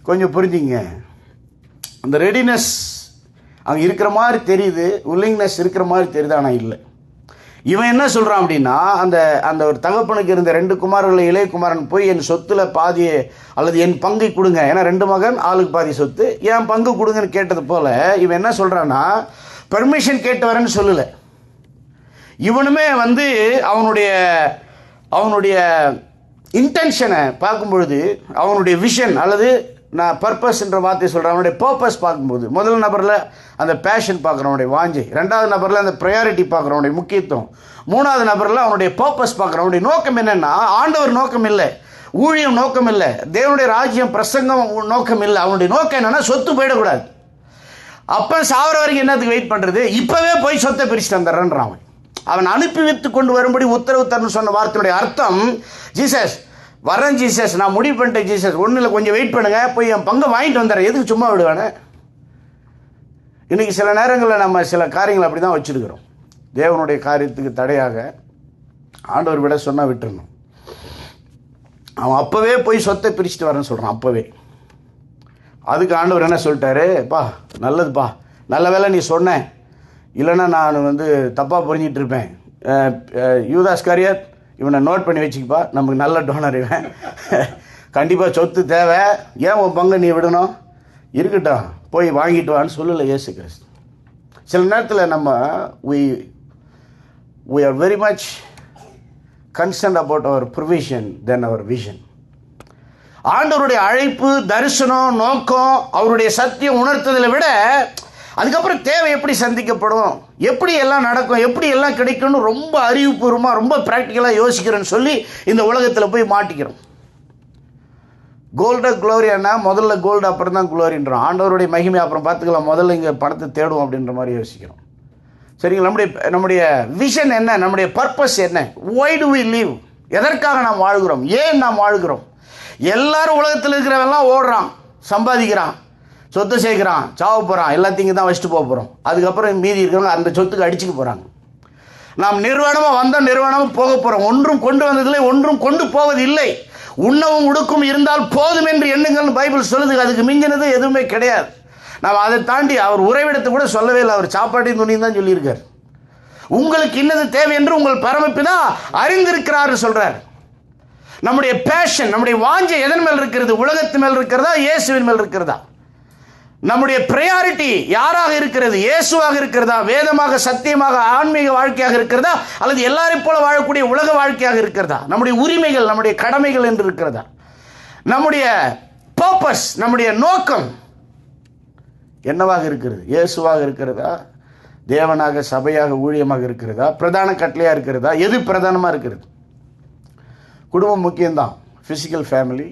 கொஞ்சம் புரிஞ்சுங்க. அந்த ரெடினஸ் அங்கே இருக்கிற மாதிரி தெரியுது, வில்லிங்னஸ் இருக்கிற மாதிரி தெரியுது, ஆனால் இல்லை. இவன் என்ன சொல்கிறான் அப்படின்னா, அந்த ஒரு தகப்பனுக்கு இருந்த 2 குமாரர்கள், இளைய குமாரன் போய் என் சொத்தில் பாதியை அல்லது என் பங்கை கொடுங்க, ஏன்னா 2 மகன், ஆளுக்கு பாதி சொத்து, என் பங்கு கொடுங்கன்னு கேட்டது போல் இவன் என்ன சொல்கிறான்னா, பெர்மிஷன் கேட்டு வரேன்னு சொல்லலை. இவனுமே வந்து அவனுடைய இன்டென்ஷனை பார்க்கும் பொழுது, அவனுடைய விஷன் அல்லது நான் பர்பஸ்ன்ற வார்த்தை சொல்கிறேன், அவனுடைய பர்பஸ் பார்க்கும்போது, முதல் நபரில் அந்த பேஷன் பார்க்குறவனுடைய வாஞ்சை, 2வது நபரில் அந்த ப்ரையாரிட்டி பார்க்குறவனுடைய முக்கியத்துவம், 3வது நபரில் அவனுடைய பர்பஸ் பார்க்குறவனுடைய நோக்கம் என்னென்னா, ஆண்டவர் நோக்கம் இல்லை, ஊழியம் நோக்கம் இல்லை, தேவனுடைய ராஜ்யம் பிரசங்கம் நோக்கம் இல்லை, அவனுடைய நோக்கம் என்னென்னா சொத்து போயிடக்கூடாது. அப்போ சாவர வரைக்கும் என்னத்துக்கு வெயிட் பண்ணுறது, இப்போவே போய் சொத்தை பிரிச்சுட்டு வந்துடுறேன்றான். அவன் அனுப்பி வைத்து கொண்டு வரும்படி உத்தரவு தரணும்னு சொன்ன வார்த்தையுடைய அர்த்தம், ஜீசஸ் வரேன் ஜீசஸ், நான் முடிவு பண்ணிட்டேன் ஜீசஸ், ஒன்றும் இல்லை, கொஞ்சம் வெயிட் பண்ணுங்கள், போய் என் பங்கை வாங்கிட்டு வந்துடுறேன், எதுக்கு சும்மா விடுவானே. இன்றைக்கி சில நேரங்களில் நம்ம சில காரியங்களை அப்படி தான் வச்சுருக்கிறோம். தேவனுடைய காரியத்துக்கு தடையாக ஆண்டவர் விட சொன்னால் விட்டுறணும். அவன் அப்போவே போய் சொத்தை பிரிச்சுட்டு வரேன்னு சொல்கிறான், அப்போவே. அதுக்கு ஆண்டவர் என்ன சொல்லிட்டாரு, பா நல்லதுப்பா, நல்ல வேலை நீ சொன்னேன், இல்லைன்னா நான் வந்து தப்பாக புரிஞ்சிட்டு இருப்பேன். யூதாஸ் காரியத், இவனை நோட் பண்ணி வச்சுக்கப்பா, நமக்கு நல்ல டோனர் இவன், கண்டிப்பாக சொத்து தேவை, ஏன் உன் பங்கை நீ விடணும், இருக்கட்டும் போய் வாங்கிட்டு வான்னு சொல்லலை இயேசு கிறிஸ்து. சில நேரத்தில் நம்ம we are very much concerned about our provision than our vision. ஆண்டவருடைய அழைப்பு, தரிசனம், நோக்கம், அவருடைய சத்தியம் உணர்த்ததில் விட அதுக்கப்புறம் தேவை எப்படி சந்திக்கப்படும், எப்படி எல்லாம் நடக்கும், எப்படி எல்லாம் கிடைக்கும்னு ரொம்ப அறிவுபூர்வமாக ரொம்ப ப்ராக்டிக்கலாக யோசிக்கிறேன்னு சொல்லி இந்த உலகத்தில் போய் மாட்டிக்கிறோம். கோல்டு குளோரியானா முதல்ல கோல்டு அப்புறம் தான் குளோரின்றோம். ஆண்டவருடைய மகிமை அப்புறம் பார்த்துக்கலாம், முதல்ல இங்கே பணத்தை தேடுவோம் அப்படின்ற மாதிரி யோசிக்கிறோம். சரிங்களா? நம்முடைய விஷன் என்ன, நம்முடைய பர்பஸ் என்ன, ஒய் டு வி லீவ், எதற்காக நாம் வாழ்கிறோம், ஏன் நாம் வாழ்கிறோம். எல்லாரும் உலகத்தில் இருக்கிறவெல்லாம் ஓடுறான், சம்பாதிக்கிறான், சொத்து சேர்க்குறான், சாவ போகிறான், எல்லாத்தையும் தான் வச்சுட்டு போக போகிறோம். அதுக்கப்புறம் மீதி இருக்கிறவங்க அந்த சொத்துக்கு அடிச்சுக்க போகிறாங்க. நாம் நிர்வாணமாக வந்தோம், நிர்வாணமாக போக போகிறோம். ஒன்றும் கொண்டு வந்ததில்லை, ஒன்றும் கொண்டு போவது இல்லை. உண்ணவும் உடுக்கும் இருந்தால் போதும் என்று எண்ணுங்கள்னு பைபிள் சொல்லுது. அதுக்கு மிஞ்சினது எதுவுமே கிடையாது. நாம் அதை தாண்டி அவர் உறைவிடத்தை கூட சொல்லவே இல்லை. அவர் சாப்பாட்டையும் துணியும் தான் சொல்லியிருக்கார். உங்களுக்கு இன்னது தேவை என்று உங்கள் பரமபிதா அறிந்திருக்கிறார் சொல்கிறார். நம்முடைய பேஷன், நம்முடைய வாஞ்சை எதன் மேல் இருக்கிறது? உலகத்து மேல் இருக்கிறதா, இயேசுவின் மேல் இருக்கிறதா? நம்முடைய ப்ரையாரிட்டி யாராக இருக்கிறது? இயேசுவாக இருக்கிறதா? வேதமாக, சத்தியமாக, ஆன்மீக வாழ்க்கையாக இருக்கிறதா? அல்லது எல்லாரையும் போல வாழக்கூடிய உலக வாழ்க்கையாக இருக்கிறதா? நம்முடைய உரிமைகள், நம்முடைய கடமைகள் என்று இருக்கிறதா? நம்முடைய பர்பஸ், நம்முடைய நோக்கம் என்னவாக இருக்கிறது? இயேசுவாக இருக்கிறதா, தேவனாக சபையாக ஊழியமாக இருக்கிறதா, பிரதான கட்டளையாக இருக்கிறதா? எது பிரதானமாக இருக்கிறது? குடும்பம் முக்கியம்தான். ஃபிசிக்கல் ஃபேமிலி,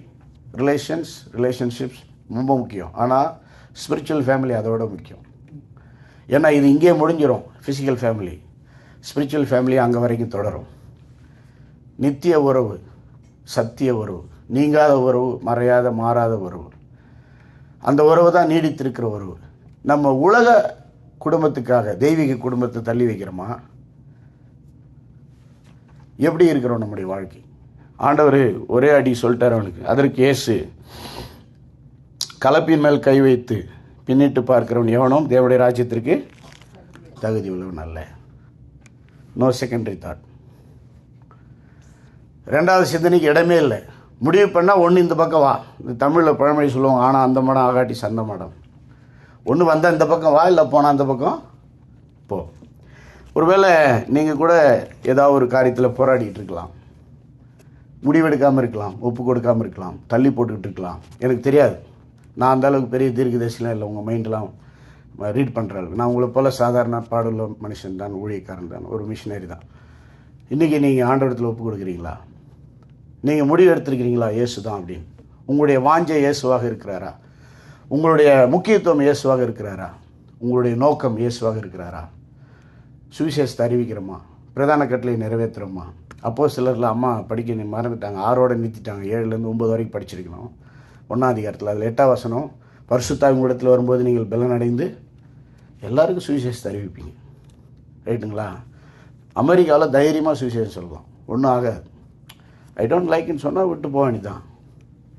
ரிலேஷன்ஷிப்ஸ் ரொம்ப முக்கியம். ஆனால் ஸ்பிரிச்சுவல் ஃபேமிலி அதோட முக்கியம். ஏன்னா இது இங்கே முடிஞ்சிடும். ஃபிசிக்கல் ஃபேமிலி, ஸ்பிரிச்சுவல் ஃபேமிலி அங்கே வரைக்கும் தொடரும். நித்திய உறவு, சத்திய உறவு, நீங்காத உறவு, மறையாத மாறாத உறவு. அந்த உறவு தான் நீடித்திருக்கிற உறவு. நம்ம உலக குடும்பத்துக்காக தெய்வீக குடும்பத்தை தள்ளி வைக்கிறோமா? எப்படி இருக்கிறோம் நம்முடைய வாழ்க்கை? ஆண்டவர் ஒரே அடி சொல்லிட்டார் அவனுக்கு. அதற்கு இயேசு, கலப்பின் மேல் கை வைத்து பின்னிட்டு பார்க்கிறவன் எவனும் தேவனுடைய ராஜ்யத்திற்கு தகுதி உள்ளவன் அல்ல. No secondary thought. ரெண்டாவது சிந்தனைக்கு இடமே இல்லை. முடிவு பண்ணால் ஒன்று இந்த பக்கம் வா. இந்த தமிழில் பழமொழி சொல்லுவாங்க, ஆனால் அந்த மடம் ஆகாட்டி சந்த மடம். ஒன்று வந்தால் இந்த பக்கம் வா, இல்லை போனால் அந்த பக்கம் போ. ஒருவேளை நீங்கள் கூட ஏதாவது ஒரு காரியத்தில் போராடிட்டு இருக்கலாம், முடிவெடுக்காமல் இருக்கலாம், ஒப்பு கொடுக்காமல் இருக்கலாம், தள்ளி போட்டுக்கிட்டு இருக்கலாம். எனக்கு தெரியாது, நான் அந்த அளவுக்கு பெரிய தீர்க்கதரிசிலாம் இல்லை. உங்கள் மைண்டெலாம் ரீட் பண்ணுறாரு. நான் உங்களை போல் சாதாரண பாடுள்ள மனுஷன் தான், ஊழியக்காரன் தான், ஒரு மிஷினரி தான். இன்றைக்கி நீங்கள் ஆண்டவரத்தில் ஒப்பு கொடுக்குறீங்களா? நீங்கள் முடிவு எடுத்துருக்கிறீங்களா இயேசு தான் அப்படின்னு? உங்களுடைய வாஞ்சை இயேசுவாக இருக்கிறாரா? உங்களுடைய முக்கியத்துவம் இயேசுவாக இருக்கிறாரா? உங்களுடைய நோக்கம் இயேசுவாக இருக்கிறாரா? சுவிசேஷத்தை அறிவிக்கிறோமா? பிரதான கட்டளை நிறைவேற்றுறோமா? அப்போஸ்தலர்ல அம்மா படிக்க மறந்துட்டாங்க, 6ஓட நிறுத்திட்டாங்க. 7லேருந்து 9 வரைக்கும் படிச்சிருக்கணும் 1ஆம் அதிகாரத்தில். அதில் 8ஆம் வசனம், பரிசுத்தாவின் இடத்துல வரும்போது நீங்கள் பலன் அடைந்து எல்லாருக்கும் சுவிசேஷத்தை அறிவிப்பீங்க. ரைட்டுங்களா? அமெரிக்காவில் தைரியமாக சுவிசேஷம் சொல்லலாம், ஒன்றும் ஆகாது. ஐ டோன்ட் லைக்னு சொன்னால் விட்டு போக வேண்டியதான்.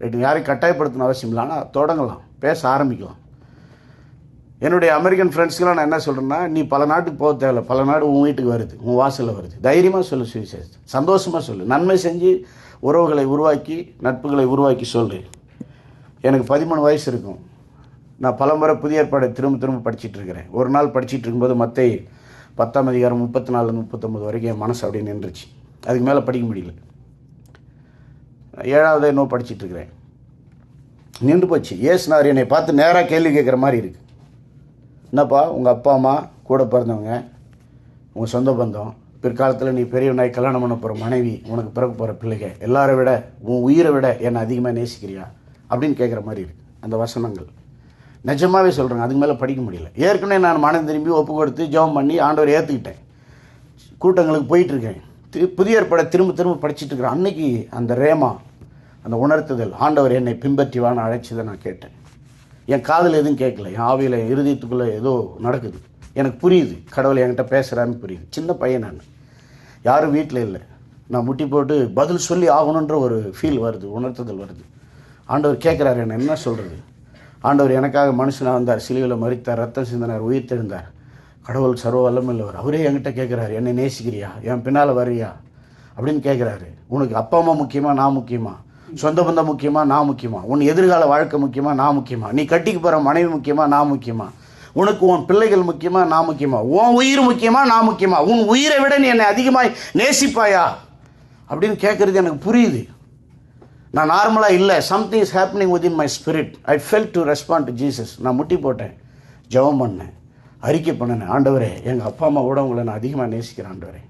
ரைட்டு? யாரையும் கட்டாயப்படுத்தணும் அவசியம் இல்லை. ஆனால் தொடங்கலாம், பேச ஆரம்பிக்கலாம். என்னுடைய அமெரிக்கன் ஃப்ரெண்ட்ஸ்க்கெலாம் நான் என்ன சொல்கிறேன்னா, நீ பல நாட்டுக்கு போக தேவையில்ல, பல நாடு உன் வீட்டுக்கு வருது, உன் வாசலில் வருது. தைரியமாக சொல்லு சுவிசேஷத்தை, சந்தோஷமாக சொல்லு, நன்மை செஞ்சு உறவுகளை உருவாக்கி நட்புகளை உருவாக்கி சொல்லு. எனக்கு 13 வயசு இருக்கும். நான் பலமுறை புதிய ஏற்பாடை திரும்ப படிச்சுட்டு இருக்கிறேன். ஒரு நாள் படிச்சுட்டு இருக்கும்போது மத்தேயு 10ஆம் அதிகாரம் 34லேருந்து 39 வரைக்கும் என் மனசு அப்படியே நின்றுச்சு. அதுக்கு மேலே படிக்க முடியல. 7ஆவது இன்னும் படிச்சுட்டு இருக்கிறேன், நின்று போச்சு. ஏசுனார் என்னை பார்த்து நேராக கேள்வி கேட்குற மாதிரி இருக்குது. என்னப்பா, உங்கள் அப்பா அம்மா, கூட பிறந்தவங்க, உங்கள் சொந்த பந்தம், பிற்காலத்தில் நீ பெரியவனாய் கல்யாணம் பண்ண போகிற மனைவி, உனக்கு பிறகு போகிற பிள்ளைங்க, எல்லாரை விட உன் உயிரை விட என்னை அதிகமாக நேசிக்கிறியா அப்படின்னு கேட்குற மாதிரி இருக்குது அந்த வசனங்கள். நிஜமாகவே சொல்கிறேங்க, அதுக்கு மேலே படிக்க முடியல. ஏற்கனவே நான் மனம் திரும்பி ஒப்பு கொடுத்து ஜெபம் பண்ணி ஆண்டவர் ஏற்றுக்கிட்டேன். கூட்டங்களுக்கு போயிட்டுருக்கேன். புதிய ஏற்பாடை திரும்ப படிச்சுட்டு இருக்கிறேன். அன்னைக்கு அந்த ரேமா, அந்த உணர்த்துதல், ஆண்டவர் என்னை பின்பற்றி வான்னு அழைச்சதை நான் கேட்டேன். என் காதில் எதுவும் கேட்கல, என் ஆவியில் இருதயத்துக்குள்ளே ஏதோ நடக்குது. எனக்கு புரியுது, கடவுளை என்கிட்ட பேசுகிறான்னு புரியுது. சின்ன பையன் நான், யாரும் வீட்டில் இல்லை. நான் முட்டி போட்டு பதில் சொல்லி ஆகணுன்ற ஒரு ஃபீல் வருது, உணர்த்துதல் வருது. ஆண்டவர் கேட்குறாரு, என்ன சொல்கிறது? ஆண்டவர் எனக்காக மனுஷனாக வந்தார், சிலுவையில் மரித்தார், ரத்தம் சிந்தினார், உயிர் தெழுந்தார். கடவுள் சர்வ வல்லமையுள்ளவர். அவரே என்கிட்ட கேட்குறாரு, என்னை நேசிக்கிறியா, என் பின்னால் வரியா அப்படின்னு கேட்குறாரு. உனக்கு அப்பா அம்மா முக்கியமா, நான் முக்கியமா? சொந்த பந்தம் முக்கியமா, நான் முக்கியமா? உன் எதிர்கால வாழ்க்கை முக்கியமா, நான் முக்கியமா? நீ கட்டிக்கு போகிற மனைவி முக்கியமா, நான் முக்கியமா? உனக்கு உன் பிள்ளைகள் முக்கியமா, நான் முக்கியமா? உன் உயிர் முக்கியமா, நான் முக்கியமா? உன் உயிரை விட நீ என்னை அதிகமாக நேசிப்பாயா அப்படின்னு கேட்குறது எனக்கு புரியுது. நான் நார்மலாக இல்லை, something is happening within my spirit. I felt to respond to Jesus. நான் முட்டி போட்டேன், ஜெபம் பண்ணேன், அறிக்கை பண்ணினேன். ஆண்டவரே, எங்கள் அப்பா அம்மா விட உங்களை நான் அதிகமாக நேசிக்கிறேன் ஆண்டவரே.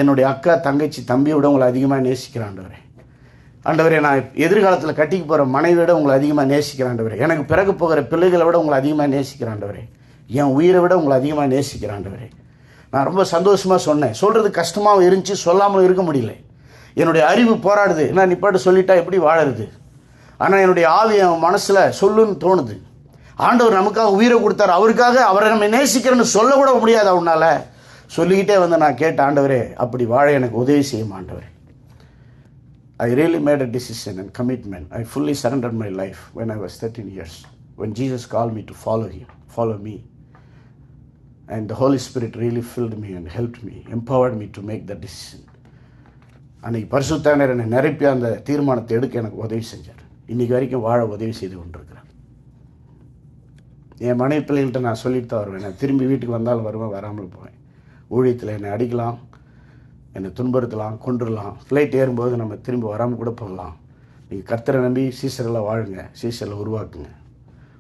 என்னுடைய அக்கா தங்கச்சி தம்பியை விட உங்களை அதிகமாக நேசிக்கிறேன் ஆண்டவரே. ஆண்டவரே, நான் எதிர்காலத்தில் கட்டிக்கு போகிற மனைவியை விட உங்களை அதிகமாக நேசிக்கிறேன் ஆண்டவரே. எனக்கு பிறகு போகிற பிள்ளைகளை விட உங்களை அதிகமாக நேசிக்கிறேன் ஆண்டவரே. என் உயிரை விட உங்களை அதிகமாக நேசிக்கிறேன் ஆண்டவரே. நான் ரொம்ப சந்தோஷமாக சொன்னேன். சொல்கிறது கஷ்டமாகவும் இருந்துச்சு, சொல்லாமல் இருக்க முடியல. என்னுடைய அறிவு போராடுது, நான் நிப்பாட்டு சொல்லிட்டா எப்படி வாழறது? ஆனால் என்னுடைய ஆவி என் மனசில் சொல்லுன்னு தோணுது. ஆண்டவர் நமக்காக உயிரை கொடுத்தார், அவருக்காக அவரை நம்ம நேசிக்கிறேன்னு சொல்லக்கூட முடியாது அவனால். சொல்லிக்கிட்டே வந்து நான் கேட்ட, ஆண்டவரே அப்படி வாழ எனக்கு உதவி செய்யும் ஆண்டவரே. I really made a decision and commitment. I fully surrendered my life when I was 13 years. When Jesus called me to follow me. And the Holy Spirit really filled me and helped me, empowered me to make that decision. அன்றைக்கி பரிசுத்தாவினர் என்னை நிரப்பி அந்த தீர்மானத்தை எடுக்க எனக்கு உதவி செஞ்சார். இன்றைக்கி வரைக்கும் வாழ உதவி செய்து கொண்டிருக்கிறேன். என் மனைவி பிள்ளைகள்கிட்ட நான் சொல்லிட்டு தான் வருவேன். நான் திரும்பி வீட்டுக்கு வந்தாலும் வருவேன், வராமல் போவேன். ஊழியத்தில் என்னை அடிக்கலாம், என்னை துன்புறுத்தலாம், கொண்டுடலாம். ஃப்ளைட் ஏறும்போது நம்ம திரும்பி வராமல் கூட போகலாம். நீங்கள் கர்த்தரை நம்பி சீசரில் வாழுங்க, சீசரில் உருவாக்குங்க.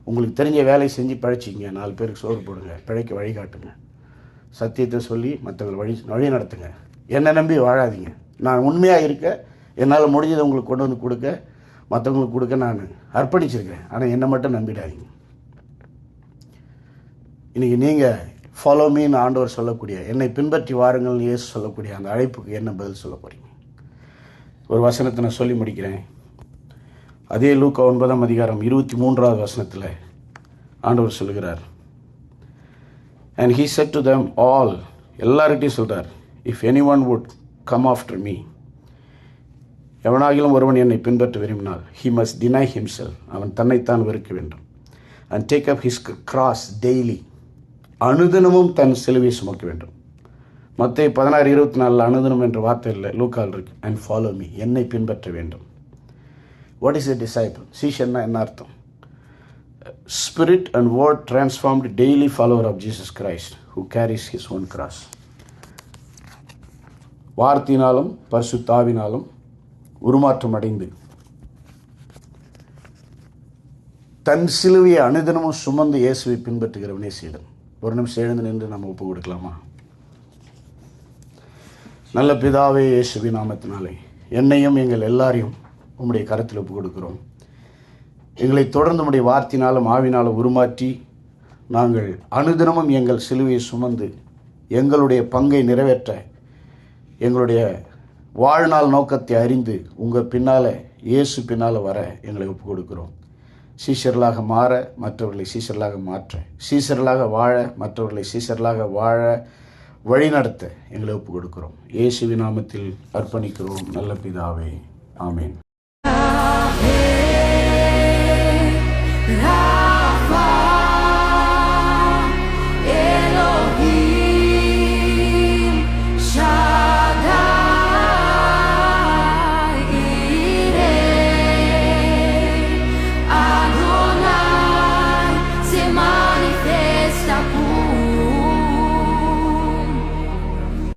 உங்களுக்கு தெரிஞ்ச வேலையை செஞ்சு பழச்சிங்க, 4 பேருக்கு சோறு போடுங்க, பிழைக்க வழிகாட்டுங்க, சத்தியத்தை சொல்லி மற்றவங்களை வழி நடத்துங்க. என்னை நம்பி வாழாதீங்க. நான் உண்மையாக இருக்க, என்னால் முடிஞ்சதை உங்களுக்கு கொண்டு வந்து கொடுக்க, மற்றவங்களுக்கு கொடுக்க நான் அர்ப்பணிச்சிருக்கேன். ஆனால் என்னை மட்டும் நம்பிடாதீங்க. இன்றைக்கி நீங்கள் ஃபாலோ மீன்னு ஆண்டவர் சொல்லக்கூடிய, என்னை பின்பற்றி வாருங்கள்னு இயேசு சொல்லக்கூடிய அந்த அழைப்புக்கு என்ன பதில் சொல்ல போகிறீங்க? ஒரு வசனத்தை நான் சொல்லி முடிக்கிறேன். அதே லூக்கா 9ஆம் அதிகாரம் 23வது வசனத்தில் ஆண்டவர் சொல்லுகிறார், and he said to them all, எல்லார்கிட்டையும் சொல்கிறார், if anyone would come after me, எவனாகிலும் ஒருவன் என்னை பின்பற்ற விரும்பினால், he must deny himself, அவன் தன்னைத்தான் வெறுக்க வேண்டும், and take up his cross daily, அனுதினமும் தன் சிலுவை சுமக்க வேண்டும். மத்தேயு 16:24 அனுதினம் என்ற வார்த்தை இல்லை, லூக்கால் இருக்கு. and follow me, என்னை பின்பற்ற வேண்டும். what is a disciple? சீஷன்னா என்ன அர்த்தம்? Spirit and word transformed daily follower of Jesus Christ who carries his own cross. வார்த்தையினாலும் பரிசுத்த ஆவியினாலும் உருமாற்றம் அடைந்து தன் சிலுவையை அனுதினமும் சுமந்து இயேசுவை பின்பற்றுகிறவனே சீடன். ஒரு நிமிஷம் எழுந்து நின்று நம்ம ஒப்பு கொடுக்கலாமா? நல்ல பிதாவே, இயேசுவின் நாமத்தினாலே என்னையும் எங்கள் எல்லாரையும் உம்முடைய கரத்தில் ஒப்பு கொடுக்கிறோம். எங்களை தொடர்ந்து உம்முடைய வார்த்தையினாலும் ஆவினாலும் உருமாற்றி நாங்கள் அனுதினமும் எங்கள் சிலுவையை சுமந்து எங்களுடைய பங்கை நிறைவேற்ற, எங்களுடைய வாழ்நாள் நோக்கத்தை அறிந்து உங்கள் பின்னால், இயேசு பின்னால் வர எங்களை ஒப்பு கொடுக்கிறோம். சீஷர்களாக மாற, மற்றவர்களை சீஷர்களாக மாற்ற, சீஷர்களாக வாழ, மற்றவர்களை சீஷர்களாக வாழ வழிநடத்த எங்களை ஒப்பு கொடுக்கிறோம். இயேசுவின் நாமத்தில் அர்ப்பணிக்கிறோம் நல்ல பிதாவே, ஆமேன்.